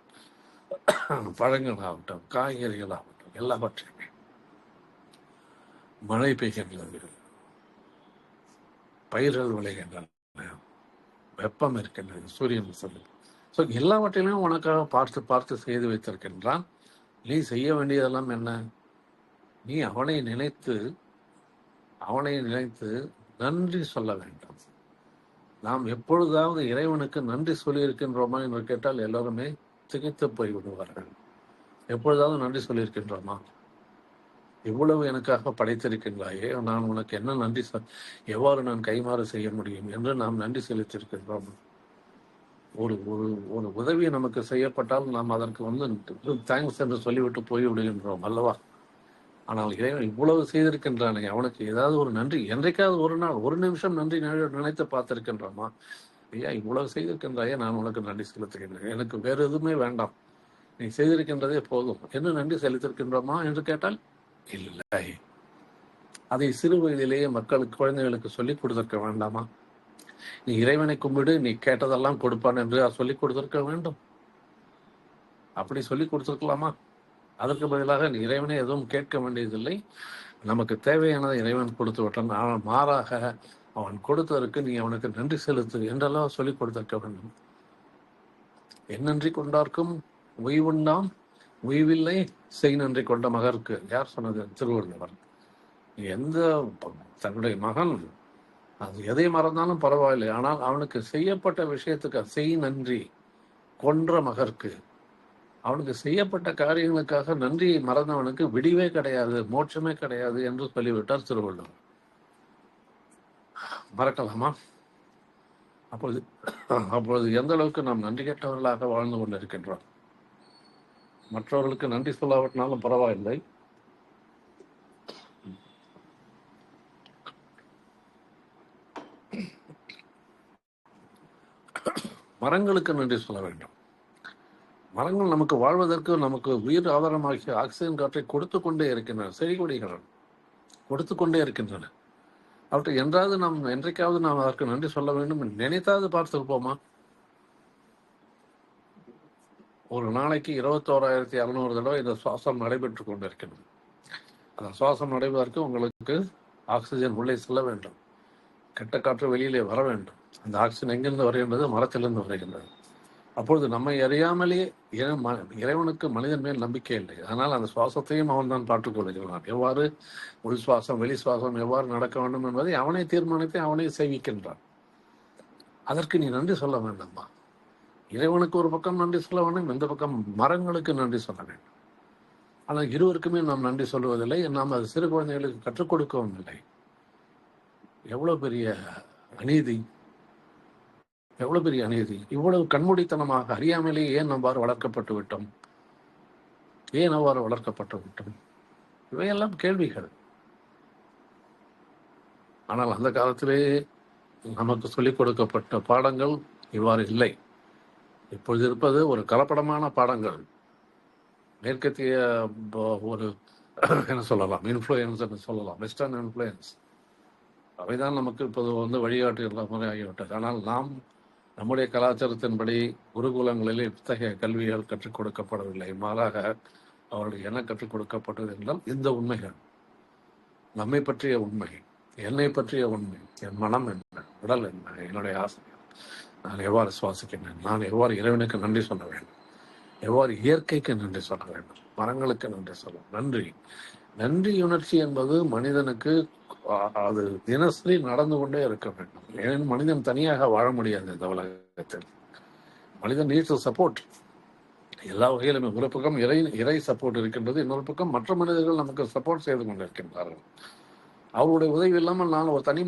பழங்களாகட்டும், காய்கறிகளாகட்டும், எல்லாவற்றையுமே. மழை பெய்கின்றது, பயிர்கள் விளைகின்றன, வெப்பம் இருக்கின்றது, சூரியன் எல்லாவற்றிலும் உனக்காக பார்த்து செய்து வைத்திருக்கின்றான். நீ செய்ய வேண்டியதெல்லாம் என்ன? நீ அவனை நினைத்து நன்றி சொல்ல வேண்டும். நாம் எப்பொழுதாவது இறைவனுக்கு நன்றி சொல்லி இருக்கின்றோமா என்று கேட்டால் எல்லோருமே திகைத்து போய் விடுவார்கள். எப்பொழுதாவது நன்றி சொல்லியிருக்கின்றோமா? இவ்வளவு எனக்காக படைத்திருக்கின்றாயே, நான் உனக்கு என்ன நன்றி எவ்வாறு நான் கைமாறு செய்ய முடியும் என்று நாம் நன்றி செலுத்தியிருக்கின்றோம். ஒரு ஒரு உதவி நமக்கு செய்யப்பட்டால் நாம் அதற்கு தேங்க்ஸ் என்று சொல்லிவிட்டு போய்விடுகின்றோம் அல்லவா? ஆனால் இறைவன் இவ்வளவு செய்திருக்கின்றானே, அவனுக்கு ஏதாவது ஒரு நன்றி, என்றைக்காவது ஒரு நாள் ஒரு நிமிஷம் நன்றி நினைத்து பார்த்திருக்கின்றோமா? ஐயா, இவ்வளவு செய்திருக்கின்றாயே, நான் உனக்கு நன்றி செலுத்துகின்றேன், எனக்கு வேறு எதுவுமே வேண்டாம், நீ செய்திருக்கின்றதே போதும் என்று நன்றி செலுத்திருக்கின்றோமா என்று கேட்டால் இல்லை. அதை சிறு வயதிலேயே குழந்தைகளுக்கு சொல்லிக் கொடுத்திருக்க வேண்டாமா? நீ இறைவனை கும்பிடு, நீ கேட்டதெல்லாம் கொடுப்பான் என்று சொல்லிக் கொடுத்திருக்க வேண்டும். அப்படி சொல்லிக் கொடுத்திருக்கலாமா? அதற்கு பதிலாக நீ இறைவனை எதுவும் கேட்க வேண்டியதில்லை, நமக்கு தேவையானதை இறைவன் கொடுத்து விட்டான், ஆனால் மாறாக அவன் கொடுத்ததற்கு நீ அவனுக்கு நன்றி செலுத்து என்றெல்லாம் சொல்லிக் கொடுத்திருக்க வேண்டும். என் நன்றி கொண்டார்க்கும் உய்வுண்டாம், உய்வில்லை செய் நன்றி கொண்ட மகருக்கு. யார் சொன்னது? திருவள்ளுவர். தன்னுடைய மகன் அது எதை மறந்தாலும் பரவாயில்லை, ஆனால் அவனுக்கு செய்யப்பட்ட விஷயத்துக்கு செய் நன்றி கொன்ற மகற்கு, அவனுக்கு செய்யப்பட்ட காரியங்களுக்காக நன்றியை மறந்தவனுக்கு விடிவே கிடையாது, மோட்சமே கிடையாது என்று சொல்லிவிட்டார் திருவள்ளுவர். மறக்கலாமா? அப்பொழுது எந்த அளவுக்கு நாம் நன்றி கெட்டவர்களாக வாழ்ந்து கொண்டிருக்கின்றோம். மற்றவர்களுக்கு நன்றி சொல்லாவிட்டாலும் பரவாயில்லை, மரங்களுக்கு நன்றி சொல்ல வேண்டும். மரங்கள் நமக்கு வாழ்வதற்கு, நமக்கு உயிர் ஆதாரமாகிய ஆக்சிஜன் காற்றை கொடுத்து கொண்டே இருக்கின்றன. செடி கொடிகள் கொடுத்து கொண்டே இருக்கின்றன. அவற்றை என்றைக்காவது நாம் அதற்கு நன்றி சொல்ல வேண்டும் நினைத்தாவது பார்த்திருப்போமா? ஒரு நாளைக்கு 21,600 தடவை இந்த சுவாசம் நடைபெற்றுக் கொண்டிருக்கிறது. அந்த சுவாசம் நடைபெறுவதற்கு உங்களுக்கு ஆக்சிஜன் உள்ளே செல்ல வேண்டும், கெட்ட காற்று வெளியிலே வர வேண்டும். அந்த ஆக்சிஜன் எங்கிருந்து வருகின்றது? மரத்திலிருந்து வருகின்றது. அப்பொழுது நம்மை அறியாமலே இறைவனுக்கு மனிதன் மேல் நம்பிக்கை இல்லை. ஆனால் அந்த சுவாசத்தையும் அவன் தான் பார்த்துக் கொள்கிறான். எவ்வாறு உள் சுவாசம் வெளி சுவாசம் எவ்வாறு நடக்க வேண்டும் என்பதை அவனை தீர்மானித்து அவனை சேவிக்கின்றான். அதற்கு நீ நன்றி சொல்ல வேண்டாமா? இறைவனுக்கு ஒரு பக்கம் நன்றி சொல்ல வேண்டும், இந்த பக்கம் மரங்களுக்கு நன்றி சொல்ல வேண்டும். ஆனால் இருவருக்குமே நாம் நன்றி சொல்லுவதில்லை, நாம் அது சிறு குழந்தைகளுக்கு கற்றுக் கொடுக்கவும் இல்லை. எவ்வளவு பெரிய அநீதி, எவ்வளவு பெரிய அநீதி! இவ்வளவு கண்மூடித்தனமாக அறியாமலேயே ஏன் அவ்வாறு வளர்க்கப்பட்டு விட்டோம்? இவையெல்லாம் கேள்விகள். ஆனால் அந்த காலத்திலே நமக்கு சொல்லிக் கொடுக்கப்பட்ட பாடங்கள் இவ்வாறு இல்லை. இப்பொழுது இருப்பது ஒரு கலப்படமான பாடங்கள், மேற்கத்திய ஒரு என்ன சொல்லலாம், இன்ஃப்ளூயன்ஸ் என்று சொல்லலாம், வெஸ்டர்ன் இன்ஃப்ளூயன்ஸ். அவைதான் நமக்கு இப்போது வழிகாட்டுகின்ற முறை ஆகிவிட்டது. ஆனால் நாம் நம்முடைய கலாச்சாரத்தின்படி குருகுலங்களில் இத்தகைய கல்விகள் கற்றுக் கொடுக்கப்படவில்லை. மாறாக அவர்கள் என்ன கற்றுக் கொடுக்கப்பட்டது என்றால் இந்த உண்மைகள், நம்மை பற்றிய உண்மை, என்னை பற்றிய உண்மை, என் மனம் என்ன, உடல் என்ன, என்னுடைய ஆசை, நான் எவ்வாறு சுவாசிக்கின்றேன், நான் எவ்வாறு இறைவனுக்கு நன்றி சொல்ல வேண்டும், எவ்வாறு இயற்கைக்கு நன்றி சொல்ல வேண்டும், மரங்களுக்கு நன்றி சொல்ல நன்றி. நன்றி உணர்ச்சி என்பது மனிதனுக்கு அது தினசரி நடந்து கொண்டே இருக்க வேண்டும். ஏன் மனிதன் தனியாக வாழ முடியாது இந்த உலகத்தில். மனிதன் நீட்ஸ் சப்போர்ட் எல்லா வகையிலுமே. ஒரு பக்கம் இறை சப்போர்ட் இருக்கின்றது, இன்னொரு பக்கம் மற்ற மனிதர்கள் நமக்கு சப்போர்ட் செய்து கொண்டிருக்கின்றார்கள். அவருடைய உதவி இல்லாமல் நான் ஒரு தனி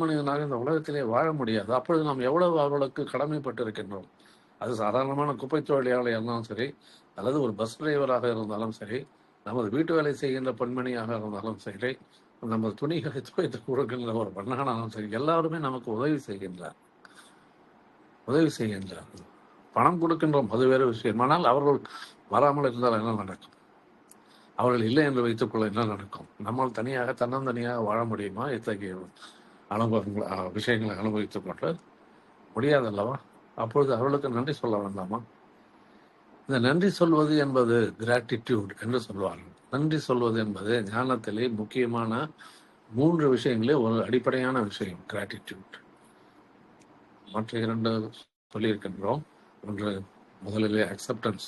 மனிதனாக இந்த உலகத்திலே வாழ முடியாது. அப்பொழுது நாம் எவ்வளவு அவர்களுக்கு கடமைப்பட்டு இருக்கின்றோம். அது சாதாரணமான குப்பை தொழிலாளியாக இருந்தாலும் சரி, அல்லது ஒரு பஸ் டிரைவராக இருந்தாலும் சரி, நமது வீட்டு வேலை செய்கின்ற பெண்மணியாக இருந்தாலும் சரி, நமது துணிகளை துவைத்து கொடுக்கின்ற ஒரு பண்ணானாலும் சரி, எல்லாருமே நமக்கு உதவி செய்கின்றார். பணம் கொடுக்கின்றோம், அது வேறு விஷயம். ஆனால் அவர்கள் வராமல் இருந்தால் என்ன நடக்கும்? அவர்கள் இல்லை என்று வைத்துக்கொள்ள என்ன நடக்கும்? நம்மால் தன்னந்தனியாக வாழ முடியுமா? இத்தகைய அனுபவங்கள் விஷயங்களை அனுபவித்துக் கொண்டு முடியாதல்லவா? அப்பொழுது அவர்களுக்கு நன்றி சொல்ல வேண்டாமா? இந்த நன்றி சொல்வது என்பது கிராட்டிடியூட் என்று சொல்வார்கள். நன்றி சொல்வது என்பது ஞானத்திலே முக்கியமான 3 விஷயங்களே ஒரு அடிப்படையான விஷயம். கிராட்டிடியூட். மற்ற 2 சொல்லியிருக்கின்றோம். ஒன்று முதலிலே அக்செப்டன்ஸ்,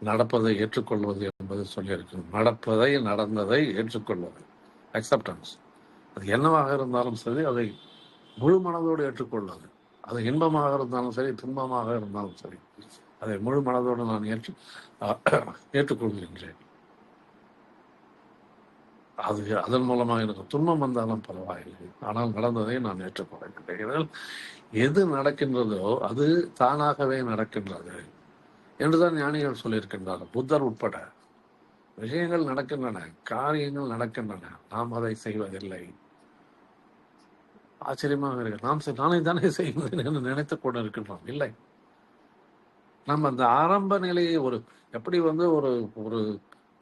நடப்பதை ஏற்றுக்கொள்வது என்பது சொல்லியிருக்கிறோம். நடந்ததை ஏற்றுக்கொள்வது, அக்செப்டன்ஸ். அது என்னவாக இருந்தாலும் சரி, அதை முழு மனதோடு ஏற்றுக்கொள்வது. அது இன்பமாக இருந்தாலும் சரி, துன்பமாக இருந்தாலும் சரி, அதை முழு மனதோடு நான் ஏற்றுக்கொள்கின்றேன். அது அதன் மூலமாக எனக்கு துன்பம் வந்தாலும் பரவாயில்லை, ஆனால் நடந்ததை நான் ஏற்றுக்கொள்கின்றேன். எது நடக்கின்றதோ அது தானாகவே நடக்கின்றது என்றுதான் ஞானிகள் சொல்லியிருக்கின்றார்கள், புத்தர் உட்பட. விஷயங்கள் நடக்கின்றன, காரியங்கள் நடக்கின்றன, நாம் அதை செய்வதில்லை. ஆச்சரியமாக இருக்கு. நானே தானே செய்கிறேன் என்று நினைத்துக் கொண்டு இருக்கின்றோம். இல்லை, நம்ம அந்த ஆரம்ப நிலையை எப்படி ஒரு ஒரு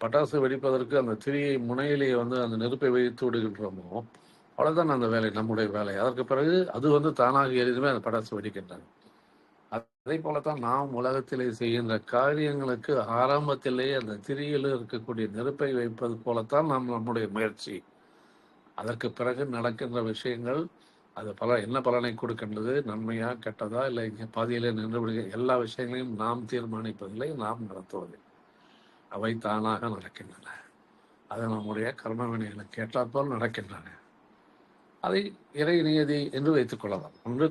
பட்டாசு வெடிப்பதற்கு அந்த திரியை முனையிலேயே அந்த நெருப்பை வைத்து விடுகின்றோமோ, அவ்வளவுதான் அந்த வேலை, நம்முடைய வேலை. அதற்கு பிறகு அது தானாக எரிதுமே அந்த பட்டாசு வெடிக்கின்றது. அதே போலத்தான் நாம் உலகத்திலே செய்கின்ற காரியங்களுக்கு ஆரம்பத்திலேயே அந்த திரியில் இருக்கக்கூடிய நெருப்பை வைப்பது போலத்தான் நம்முடைய முயற்சி. அதற்கு பிறகு நடக்கின்ற விஷயங்கள் அது என்ன பலனை கொடுக்கின்றது, நன்மையா கெட்டதா, இல்லை பாதியிலே நின்று விடுகிற, எல்லா விஷயங்களையும் நாம் தீர்மானிப்பதில்லை, நாம் நடத்துவதில்லை. அவை தானாக நடக்கின்றன. அது நம்முடைய கர்ம வினைகளுக்கு ஏற்றாற்போல் நடக்கின்றன. அதை இறை நியதி என்று வைத்துக் கொள்ளலாம். ஒன்று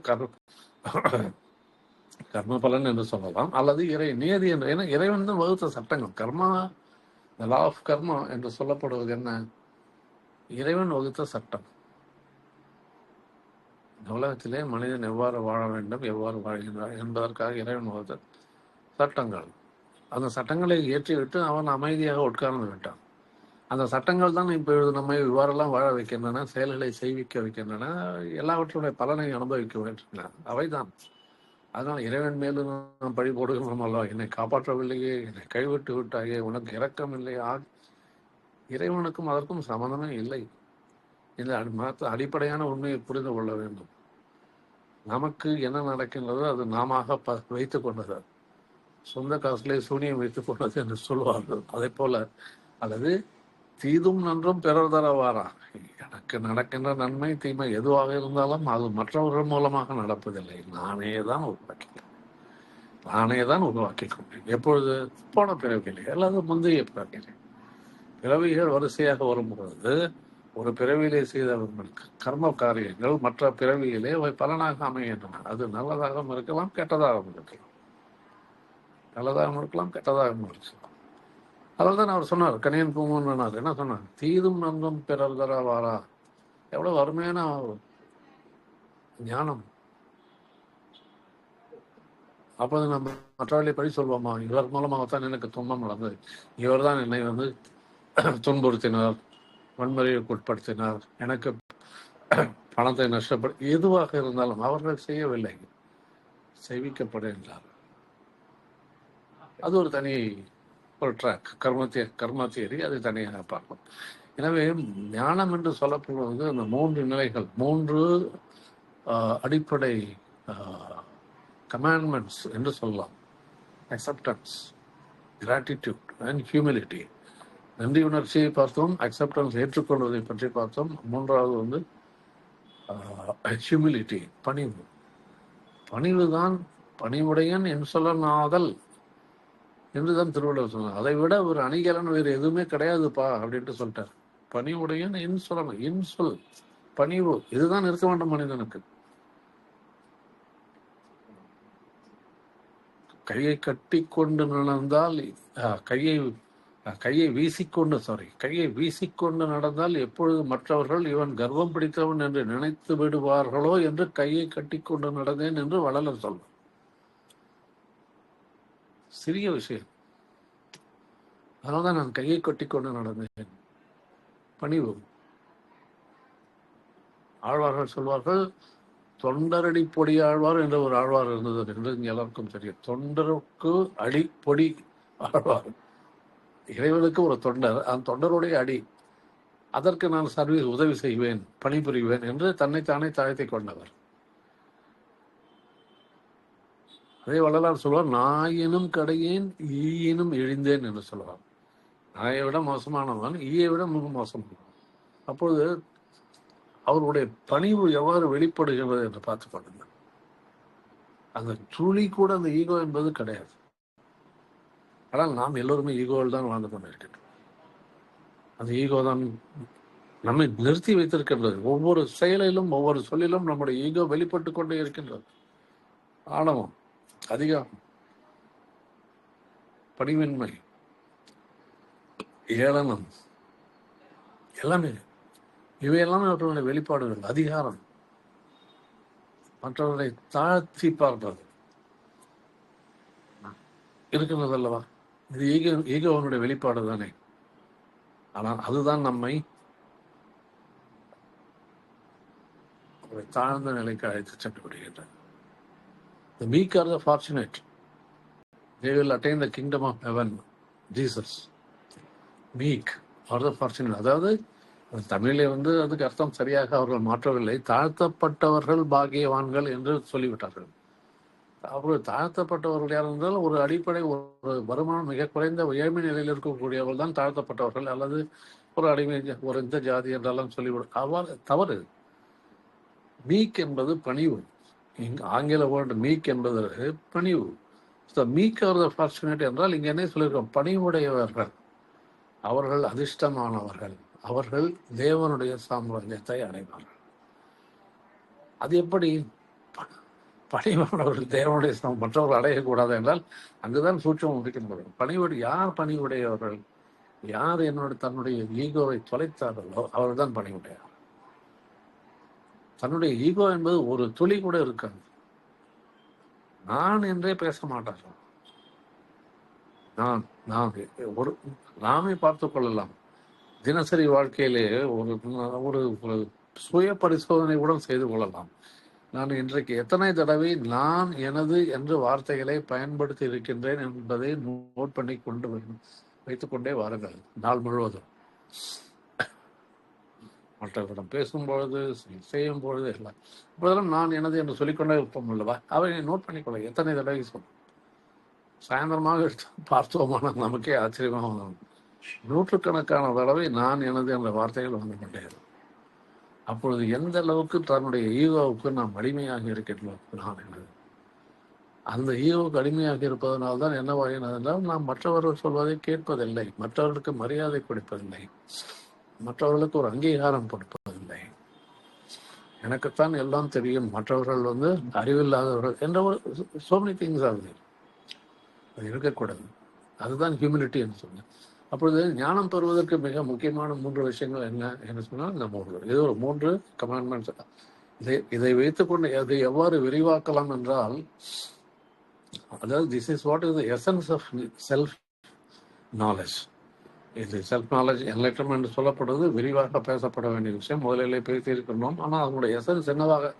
கர்ம பலன் என்று சொல்லலாம், அல்லது இறை நியதி என்று. ஏன்னா இறைவன் தான் வகுத்த சட்டங்கள். கர்மா, லா ஆஃப் கர்மா என்று சொல்லப்படுவது என்ன? இறைவன் வகுத்த சட்டம். இந்த உலகத்திலே மனிதன் எவ்வாறு வாழ வேண்டும், எவ்வாறு வாழ்கின்றார் என்பதற்காக இறைவன் வகுத்த சட்டங்கள். அந்த சட்டங்களை ஏற்றிவிட்டு அவன் அமைதியாக உட்கார்ந்து விட்டான். அந்த சட்டங்கள் தான் இப்பொழுது நம்மை இவ்வாறெல்லாம் வாழ வைக்கின்றன, செயல்களை செய்விக்க வைக்கின்றன, எல்லாவற்றுடைய பலனை அனுபவிக்க வைக்கின்றன. அவைதான். அதனால் இறைவன் மேலும் நாம் பழி போடுகிறோம் அல்லவா, என்னை காப்பாற்றவில்லையே, என்னை கைவிட்டு விட்டாயே, உனக்கு இரக்கம் இல்லையா? இறைவனுக்கும் அதற்கும் சம்மந்தமே இல்லை. இந்த அடிப்படையான உண்மையை புரிந்து கொள்ள வேண்டும். நமக்கு என்ன நடக்கின்றதோ அது நாம வைத்துக் கொண்டது. சொந்த காசுலேயே சூனியம் வைத்துக் கொண்டது என்று சொல்வார்கள். அதே போல, அல்லது தீதும் நன்றும் பிறர் தரவாரா, எனக்கு நடக்கின்ற நன்மை தீமை எதுவாக இருந்தாலும் அது மற்றவர்கள் மூலமாக நடப்பதில்லை, நானே தான் உருவாக்கிக் கொண்டேன். எப்பொழுது? போன பிறவிலே அல்லது முந்தைய பிறவிலே. பிறவிகள் வரிசையாக வரும்பொழுது ஒரு பிறவியிலே செய்த கர்ம காரியங்கள் மற்ற பிறவியிலே அவை பலனாக அமைகின்றன. அது நல்லதாகவும் இருக்கலாம், கெட்டதாகவும் இருக்கலாம். நல்லதாகவும் இருக்கலாம், கெட்டதாகவும் இருக்கலாம். அதில் தான் அவர் சொன்னார், கணியன் பூமன்னார் என்ன சொன்னார்? தீதும் நன்றும் பிறர் தரவாரா. எவ்வளவு அருமையான ஞானம். அப்போது நம்ம மற்றவர்களை படி சொல்வோமா, இவர் மூலமாகத்தான் எனக்கு துன்பம் நடந்தது, இவர் தான் என்னை துன்புறுத்தினார், வன்முறைக்கு உட்படுத்தினார், எனக்கு பணத்தை நஷ்டப்படு, எதுவாக இருந்தாலும் அவர்கள் செய்யவில்லை, செய்விக்கப்படுகின்றார். அது ஒரு தனி ஒரு ட்ராக், கர்ம தியரி, அதை தனியாக பார்ப்போம். எனவே ஞானம் என்று சொல்லப்படுவது அந்த 3 நிலைகள், 3 அடிப்படை கமாண்ட்மெண்ட்ஸ் என்று சொல்லலாம். Acceptance, gratitude and humility. நன்றி உணர்ச்சியை பார்த்தோம், அக்செப்டன்ஸ் ஏற்றுக்கொள்வதை பற்றி பார்த்தோம். 3வது ஹியூமிலிட்டி, பணிவு. பணிவுதான் பணிவுடையன் என் சொல்லனாதல் என்றுதான் திருவள்ளுவர் சொன்னார். அதை விட ஒரு அணிகலன் வேறு எதுவுமே கிடையாதுப்பா அப்படின்ட்டு சொல்லிட்டார். பணிவுடையன் என் சொல்லணும், என் சொல் பணிவு, இதுதான் இருக்க வேண்டும் மனிதனுக்கு. கையை கட்டி கொண்டு நடந்தால் கையை வீசிக்கொண்டு நடந்தால் எப்பொழுது மற்றவர்கள் இவன் கர்வம் பிடித்தவன் என்று நினைத்து விடுவார்களோ என்று கையை கட்டி கொண்டு நடந்தேன் என்று வள்ளலர் சொல்வார். சிறிய விஷயம், அதனால்தான் நான் கையை கட்டி கொண்டு நடந்தேன். பணிவு. ஆழ்வார்கள் சொல்வார்கள், தொண்டரடி பொடி ஆழ்வார் என்ற ஒரு ஆழ்வார் இருந்தது என்று எல்லாருக்கும் தெரியும். தொண்டருக்கு அடி பொடி ஆழ்வார், இறைவனுக்கு ஒரு தொண்டர், அந்த தொண்டருடைய அடி, அதற்கு நான் உதவி செய்வேன், பணிபுரிவேன் என்று தன்னைத்தானே தாழ்த்தி கொண்டவர். அதே வள்ளலார் சொல்வார், நாயினும் கடையேன் ஈயினும் இழிந்தேன் என்று சொல்வார். நாயை விட மோசமானவன் ஈயை விட மிக மோசமானவன். அப்பொழுது அவருடைய பணிவு எவ்வாறு வெளிப்படுகிறது என்று பார்த்து கொள்ளுங்க. அந்த துளி கூட அந்த ஈகோ என்பது கிடையாது. ஆனால் நாம் எல்லோருமே ஈகோவில் தான் வாழ்ந்து கொண்டிருக்கின்றோம். அந்த ஈகோ தான் நம்மை நிறுத்தி வைத்திருக்கின்றது. ஒவ்வொரு செயலிலும் ஒவ்வொரு சொல்லிலும் நம்முடைய ஈகோ வெளிப்பட்டு கொண்டே இருக்கின்றது. ஆணவம், அதிகாரம், பணிவின்மை, ஏளனம், எல்லாமே இவையெல்லாம் அவர்களுடைய வெளிப்பாடுகள். அதிகாரம், மற்றவர்களை தாழ்த்தி பார்ப்பது இருக்கின்றது அல்லவா? இது ஈகோவனுடைய வெளிப்பாடு தானே. ஆனால் அதுதான் நம்மை தாழ்ந்த நிலைக்கு அழைத்து சென்று விடுகின்றன. The meek are the fortunate. They will attain the kingdom of heaven. Jesus. Meek are the fortunate. அதாவது தமிழிலே அதுக்கு அர்த்தம் சரியாக அவர்கள் மாற்றவில்லை. தாழ்த்தப்பட்டவர்கள் பாக்கியவான்கள் என்று சொல்லிவிட்டார்கள். அவர்கள் தாழ்த்தப்பட்டவர்கள் யார் என்றால், ஒரு அடிப்படை ஒரு வருமானம் மிக குறைந்த ஏழ்மை நிலையில் இருக்கக்கூடியவர்கள் தான் தாழ்த்தப்பட்டவர்கள், அல்லது ஒரு அடிமை ஒரு இந்த ஜாதி என்றெல்லாம் சொல்லிவிடும். அவ்வாறு தவறு. மீக் என்பது பணிவு. ஆங்கில வேர்டு மீக் என்பது பணிவு. மீக் ஆர் த ஃபார்ச்சுனேட் என்றால் இங்க என்ன சொல்லியிருக்கோம்? பணிவுடையவர்கள், அவர்கள் அதிர்ஷ்டமானவர்கள், அவர்கள் தேவனுடைய சாம்ராஜ்யத்தை அடைவார்கள். அது எப்படி? பணிவானவர்கள் தேவனுடைய மற்றவர்கள் அடையக்கூடாது என்றால் அங்குதான் சூட்சம் இருக்கின்றது. பணிவுடைய யார் பணிவுடையவர்கள்? யார் தன்னுடைய ஈகோவை தொலைத்தார்களோ அவர்கள் தான் பணிவுடையவர். தன்னுடைய ஈகோ என்பது ஒரு துளி கூட இருக்காது. நான் என்றே பேச மாட்டார்கள். நாமே பார்த்துக் கொள்ளலாம். தினசரி வாழ்க்கையிலே ஒரு சுய பரிசோதனை கூட செய்து கொள்ளலாம். நான் இன்றைக்கு எத்தனை தடவை நான் எனது என்று வார்த்தைகளை பயன்படுத்தி இருக்கின்றேன் என்பதை நோட் பண்ணி வைத்துக் கொண்டே வாருங்கள். நாள் முழுவதும் மற்றவர்களிடம் பேசும்பொழுது, செய்யும் பொழுது எல்லாம் இப்பொழுதெல்லாம் நான் எனது என்று சொல்லிக்கொண்டே இருப்போம் அல்லவா? அவை நோட் பண்ணிக்கொள்ள எத்தனை தடவை சொல்லும். சாயந்தரமாக பார்த்தோமானால் நமக்கே ஆச்சரியமாக நூற்றுக்கணக்கான தடவை நான் எனது என்ற வார்த்தைகள் வந்து கொண்டே இருக்கும். அப்பொழுது எந்த அளவுக்கு தன்னுடைய ஈகோவுக்கு நாம் அடிமையாக இருக்கின்றோம். நான் எனது அந்த ஈகோவுக்கு அடிமையாக இருப்பதனால்தான் என்னவாகினதென்றால், நாம் மற்றவர்கள் சொல்வதை கேட்பதில்லை, மற்றவர்களுக்கு மரியாதை கொடுப்பதில்லை, மற்றவர்களுக்கு ஒரு அங்கீகாரம் கொடுப்பதில்லை. எனக்குத்தான் எல்லாம் தெரியும், மற்றவர்கள் அறிவில்லாதவர்கள் என்ற ஒரு so many things ஆகுது. அது இருக்கக்கூடாது. அதுதான் ஹியூமிலிட்டி என்று சொன்னேன். அப்பொழுது ஞானம் பெறுவதற்கு மிக முக்கியமான 3 விஷயங்கள் என்ன என்று சொன்னால், இந்த 3 இது ஒரு 3 கமாண்ட்மெண்ட்ஸ். இதை வைத்துக்கொண்டு அதை எவ்வாறு விரிவாக்கலாம் என்றால், அதாவது this is what is the essence of self knowledge. இது செல்ஃப் நாலேஜ் என்லைட்டன்மெண்ட் சொல்லப்படுவது விரிவாக பேசப்பட வேண்டிய விஷயம். முதலிலே பேசியிருக்கின்றோம். ஆனால் அதனுடைய எசன்ஸ் என்னவாக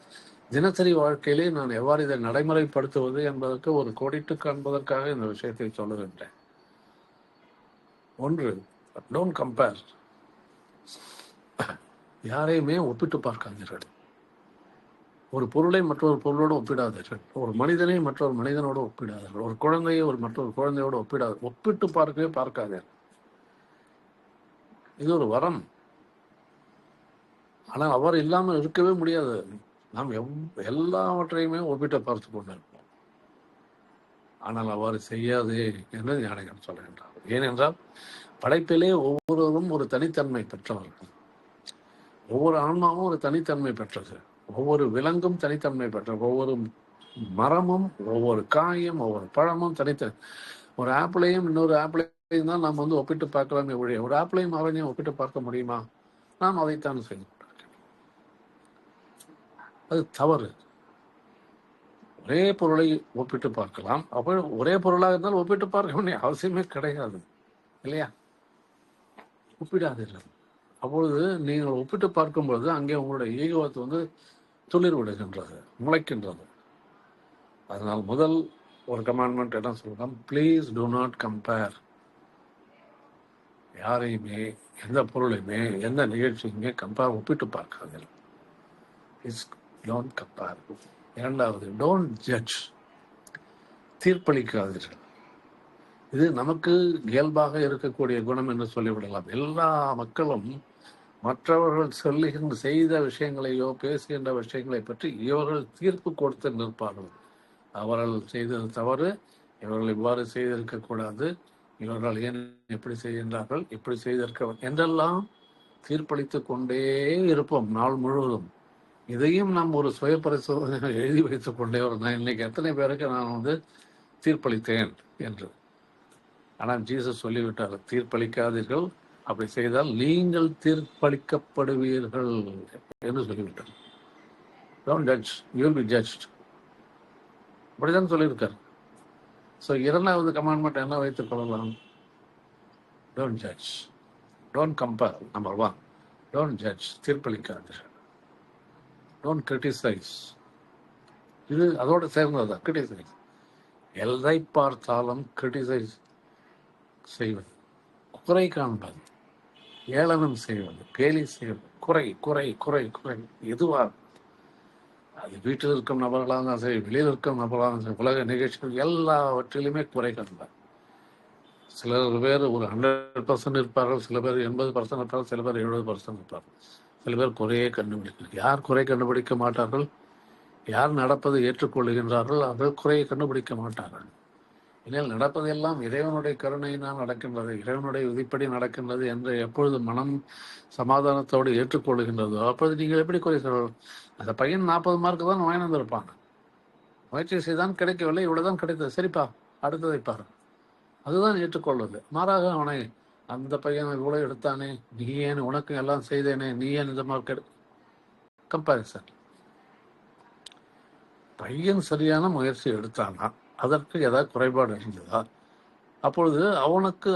தினசரி வாழ்க்கையிலே நான் எவ்வாறு இதை நடைமுறைப்படுத்துவது என்பதற்கு ஒரு கோடிட்டு காண்பதற்காக இந்த விஷயத்தை சொல்லுகின்றேன். 1, டோன்ட் கம்பேர். யாரையுமே ஒப்பிட்டு பார்க்காதீர்கள். ஒரு பொருளை மற்றொரு பொருளோடு ஒப்பிடாதீர்கள். ஒரு மனிதனை மற்றொரு மனிதனோடு ஒப்பிடாதீர்கள். ஒரு குழந்தையை மற்றொரு குழந்தையோடு ஒப்பிட்டு பார்க்காதீர்கள். இது ஒரு வரம். ஆனால் அவர் இல்லாமல் இருக்கவே முடியாது. நாம் எல்லாவற்றையுமே ஒப்பிட்டு பார்த்து கொண்டிருப்போம். ஆனால் அவ்வாறு செய்யாதே என்று ஞானிகள் சொல்கின்றார். ஏனென்றால் படைப்பிலே ஒவ்வொருவரும் ஒரு தனித்தன்மை பெற்றவர்கள். ஒவ்வொரு ஆன்மாவும் ஒரு தனித்தன்மை பெற்றது. ஒவ்வொரு விலங்கும் தனித்தன்மை பெற்றது. ஒவ்வொரு மரமும், ஒவ்வொரு காயும், ஒவ்வொரு பழமும் தனித்தனி. ஒரு ஆப்பிளையும் இன்னொரு ஆப்பிளையும் தான் நாம் ஒப்பிட்டு பார்க்கலாமே ஒழிய ஒரு ஆப்பிளையும் அவனையும் ஒப்பிட்டு பார்க்க முடியுமா? நாம் அதைத்தான் செய்ய. அது தவறு. ஒரே பொருளை ஒப்பிட்டு பார்க்கலாம். அப்போ ஒரே பொருளாக இருந்தால் ஒப்பிட்டு பார்க்க வேண்டிய அவசியமே கிடையாது, இல்லையா? ஒப்பிடாதீர்கள். அப்பொழுது நீங்கள் ஒப்பிட்டு பார்க்கும் பொழுது அங்கே உங்களுடைய ஈகோத்தை துளிர் விடுகின்றது, முளைக்கின்றது. அதனால் முதல் ஒரு கமாண்ட்மெண்ட் என்ன சொல்லலாம்? Please do not compare. யாரையுமே, எந்த பொருளையுமே, எந்த நிகழ்ச்சியுமே ஒப்பிட்டு பார்க்காதீர்கள். Don't compare. இரண்டாவது, டோன்ட் ஜட்ஜ். தீர்ப்பளிக்காதீர்கள். இது நமக்கு இயல்பாக இருக்கக்கூடிய குணம் என்று சொல்லிவிடலாம். எல்லா மக்களும் மற்றவர்கள் செய்த விஷயங்களையோ பேசுகின்ற விஷயங்களை பற்றி இவர்கள் தீர்ப்பு கொடுத்து நிற்பார்கள். அவர்கள் செய்தது தவறு, இவர்கள் இவ்வாறு செய்திருக்கக்கூடாது, இவர்கள் ஏன் இப்படி செய்கின்றார்கள், இப்படி செய்திருக்க என்றெல்லாம் தீர்ப்பளித்து கொண்டே இருப்போம் நாள் முழுவதும். இதையும் நாம் ஒரு சுய பரிசோதனை எழுதி வைத்துக் கொண்டே வரும். இன்னைக்கு எத்தனை பேருக்கு நான் தீர்ப்பளித்தேன் என்று. ஆனால் ஜீசஸ் சொல்லிவிட்டார், தீர்ப்பளிக்காதீர்கள், அப்படி செய்தால் நீங்கள் தீர்ப்பளிக்கப்படுவீர்கள் என்று சொல்லிவிட்டார். Don't judge, you will be judged. அப்படிதான் சொல்லியிருக்கார். ஸோ இரண்டாவது கமாண்ட்மெண்ட் என்ன வைத்துக் கொள்ளலாம்? Don't judge, don't compare. Number 1, don't judge, தீர்ப்பளிக்காதீர்கள். Don't criticise. இது அதோட சேர்ந்ததுதான், கிரிட்டிசைஸ். எதை பார்த்தாலும் கிரிட்டிசைஸ் செய்வது, குறை காண்பது, ஏளனம் செய்வது, கேலி செய்வது, குறை குறை குறை குறை. எதுவாக அது வீட்டில் இருக்கும் நபர்களாக இருந்தாலும் சரி, வெளியில் இருக்கும் நபர்களாக சரி, உலக நிகழ்ச்சிகள் எல்லாவற்றிலுமே குறை காண்பார். சிலர் பேர் ஒரு 100% இருப்பார்கள், சில பேர் 80% இருப்பார்கள், சில பேர் 70% இருப்பார்கள். சில பேர் குறையே கண்டுபிடிக்கிறார்கள். யார் குறை கண்டுபிடிக்க மாட்டார்கள்? யார் நடப்பதை ஏற்றுக்கொள்கின்றார்கள் அவர்கள் குறையை கண்டுபிடிக்க மாட்டார்கள். ஏனெனில் நடப்பதெல்லாம் இறைவனுடைய கருணையினால் நடக்கின்றது, இறைவனுடைய விதிப்படி நடக்கின்றது என்று எப்பொழுது மனம் சமாதானத்தோடு ஏற்றுக்கொள்கின்றதோ அப்பொழுது நீங்கள் எப்படி குறை சொல்ல? அந்த பையன் 40 மார்க்கு தான் வாங்கி வந்திருப்பாங்க, முயற்சி செய்தான் கிடைக்கவில்லை, இவ்வளவுதான் கிடைத்தது, சரிப்பா அடுத்ததை பாரு, அதுதான் ஏற்றுக்கொள்வது. மாறாக அவனை, அந்த பையன் இவ்வளவு எடுத்தானே, நீ ஏன், உனக்கு எல்லாம் செய்தேனே, நீ ஏன் இந்த மார்க் கம்பாரிசன். பையன் சரியான முயற்சி எடுத்தானா, அதற்கு ஏதாவது குறைபாடு இருந்ததா, அப்பொழுது அவனுக்கு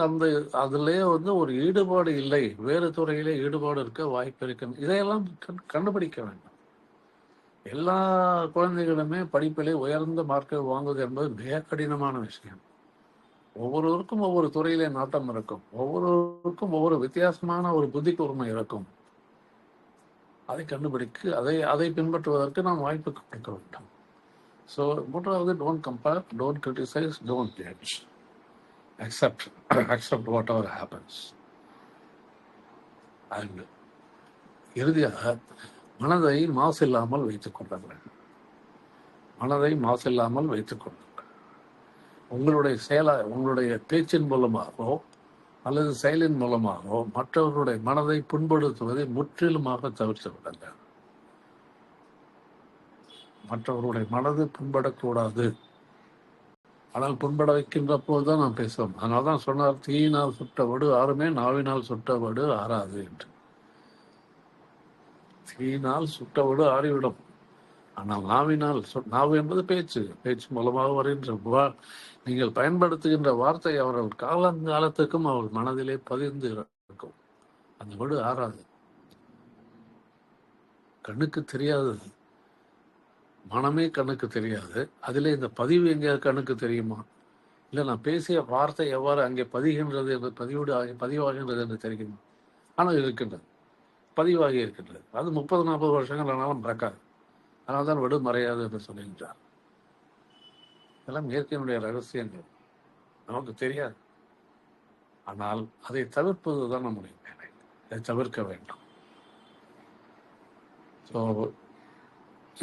அதிலே ஒரு ஈடுபாடு இல்லை, வேறு துறையிலே ஈடுபாடு இருக்க வாய்ப்பு இருக்கு. இதையெல்லாம் கண்டுபிடிக்க வேண்டும். எல்லா குழந்தைகளுமே படிப்பிலே உயர்ந்த மார்க்கை வாங்குவது என்பது மிக கடினமான விஷயம். ஒவ்வொருவருக்கும் ஒவ்வொரு துறையிலே நாட்டம் இருக்கும், ஒவ்வொருவருக்கும் ஒவ்வொரு வித்தியாசமான ஒரு புத்தி கூர்மை இருக்கும். அதை கண்டுபிடிக்க அதை பின்பற்றுவதற்கு நாம் வாய்ப்பு கொடுக்க வேண்டும். ஸோ மூன்றாவது, don't compare, don't criticise, don't judge, accept whatever happens. And இறுதியாக மனதை மாசில்லாமல் வைத்துக் கொள்ளுங்கள். மனதை மாசில்லாமல் வைத்துக் கொள்ளுங்கள். உங்களுடைய பேச்சின் மூலமாகவோ அல்லது செயலின் மூலமாகவோ மற்றவர்களுடைய மனதை புண்படுத்துவதை முற்றிலுமாக தவிர்த்து விடுங்கள். மற்றவர்களுடைய மனது புண்படக்கூடாது. ஆனால் புண்பட வைக்கின்ற போதுதான் நாம் பேசுவோம். அதனால தான் சொன்னார், தீயினால் சுட்ட வடு ஆறுமே, நாவினால் சுட்ட வடு ஆறாது என்று. தீயினால் சுட்ட வடு ஆறிவிடும், ஆனால் நாவு என்பது பேச்சு மூலமாக வருகின்ற நீங்கள் பயன்படுத்துகின்ற வார்த்தை அவர்கள் காலங்காலத்துக்கும் அவர்கள் மனதிலே பதிந்து இருக்கும். அந்த வடு ஆறாது. கண்ணுக்கு தெரியாது, மனமே கண்ணுக்கு தெரியாது. அதிலே இந்த பதிவு எங்கேயாவது கண்ணுக்கு தெரியுமா? இல்லை நான் பேசிய வார்த்தை எவ்வாறு அங்கே பதிகின்றது என்று பதிவாகின்றது என்று தெரியுமா? ஆனால் இருக்கின்றது, பதிவாகி இருக்கின்றது. அது 30-40 வருஷங்கள் ஆனாலும் மறக்காது. அதனால் தான் வடு மறையாது என்று சொல்லுகின்றார். இதெல்லாம் இயற்கையினுடைய ரகசியங்கள், நமக்கு தெரியாது. ஆனால் அதை தவிர்ப்பதுதான் நம்முடைய வேலை. அதை தவிர்க்க வேண்டும். ஸோ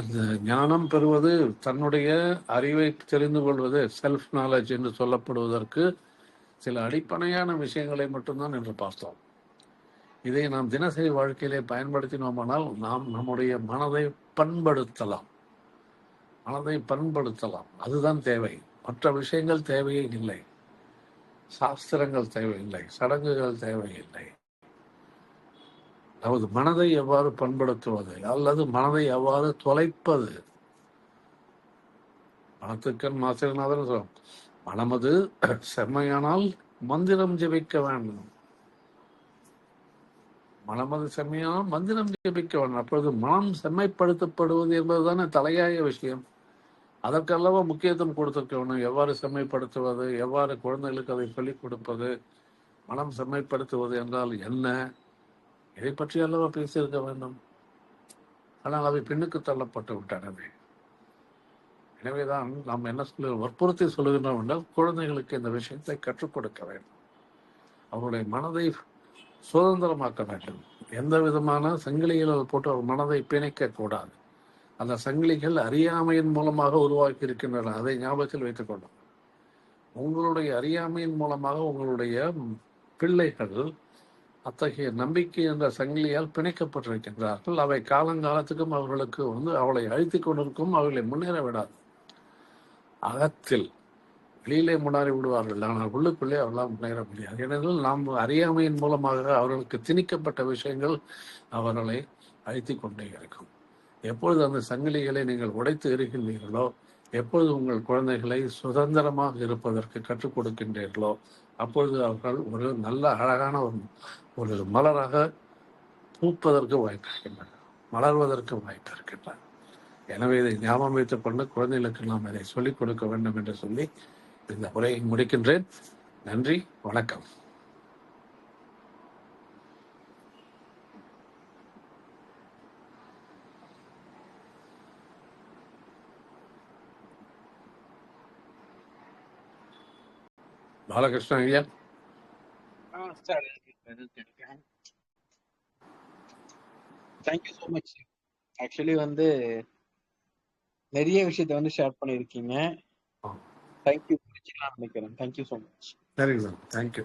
இந்த ஞானம் பெறுவது, தன்னுடைய அறிவை தெரிந்து கொள்வது, செல்ஃப் நாலேஜ் என்று சொல்லப்படுவதற்கு சில அடிப்படையான விஷயங்களை மட்டும்தான் என்று பார்த்தோம். இதை நாம் தினசரி வாழ்க்கையிலே பயன்படுத்தினோமானால் நாம் நம்முடைய மனதை பண்படுத்தலாம். அதுதான் தேவை. மற்ற விஷயங்கள் தேவையே இல்லை. சாஸ்திரங்கள் தேவையில்லை, சடங்குகள் தேவையில்லை. அதாவது மனதை எவ்வாறு பண்படுத்துவது அல்லது மனதை எவ்வாறு தொலைப்பது. மனத்துக்கண் மாசிரநாதன் சொல்லும், மனமது செம்மையானால் மந்திரம் ஜெபிக்க வேண்டும். மனமது செம்மையானால் மந்திரம் ஜெபிக்க வேண்டும். அப்பொழுது மனம் செம்மைப்படுத்தப்படுவது என்பதுதானே தலையாய விஷயம். அதற்கல்லவா முக்கியத்துவம் கொடுத்திருக்க வேண்டும். எவ்வாறு செம்மைப்படுத்துவது, எவ்வாறு குழந்தைகளுக்கு அதை சொல்லிக் கொடுப்பது, மனம் செம்மைப்படுத்துவது என்றால் என்ன, இதை பற்றி அல்லவா பேசியிருக்க வேண்டும். ஆனால் அவை பின்னுக்கு தள்ளப்பட்டு விட்டனவே. எனவேதான் நாம் என்ன வற்புறுத்தி சொல்லுகின்றோம் என்றால், குழந்தைகளுக்கு இந்த விஷயத்தை கற்றுக் கொடுக்க வேண்டும். அவருடைய மனதை சுதந்திரமாக்க வேண்டும். எந்த விதமான சங்கிலிகள் போட்டு அவர் மனதை பிணைக்க கூடாது. அந்த சங்கிலிகள் அறியாமையின் மூலமாக உருவாக்கி இருக்கின்றன. அதை ஞாபகத்தில் வைத்துக் கொள்ளும். உங்களுடைய அறியாமையின் மூலமாக உங்களுடைய பிள்ளைகள் அத்தகைய நம்பிக்கை என்ற சங்கிலியால் பிணைக்கப்பட்டிருக்கின்றார்கள். அவை காலங்காலத்துக்கும் அவர்களுக்கு அவளை அழித்துக் கொண்டிருக்கும், அவர்களை முன்னேற விடாது. அகத்தில் வெளியிலே முன்னாடி விடுவார்கள், ஆனால் உள்ளுக்குள்ளே அவர்களால் முன்னேற முடியாது. ஏனென்றால் நாம் அறியாமையின் மூலமாக அவர்களுக்கு திணிக்கப்பட்ட விஷயங்கள் அவர்களை அழித்துக் கொண்டே இருக்கும். எப்பொழுது அந்த சங்கிலிகளை நீங்கள் உடைத்து எறிகின்றீர்களோ, எப்பொழுது உங்கள் குழந்தைகளை சுதந்திரமாக இருப்பதற்கு கற்றுக் கொடுக்கின்றீர்களோ, அப்பொழுது அவர்கள் ஒரு நல்ல அழகான ஒரு மலராக பூப்பதற்கு வாய்ப்பு இருக்கின்றன, மலர்வதற்கு வாய்ப்பு இருக்கின்றன. எனவே இதை ஞாபகம் வைத்துக் கொண்டு குழந்தைகளுக்கு நாம் இதை சொல்லிக் கொடுக்க வேண்டும் என்று சொல்லி இந்த உரையை முடிக்கின்றேன். நன்றி, வணக்கம். பாலகிருஷ்ணன் ஐயா. Thank you so much. ஆக்சுவலி நிறைய விஷயத்த ஷேர் பண்ணியிருக்கீங்க. தேங்க்யூ, நினைக்கிறேன். Thank you so much. சரி சார், தேங்க்யூ.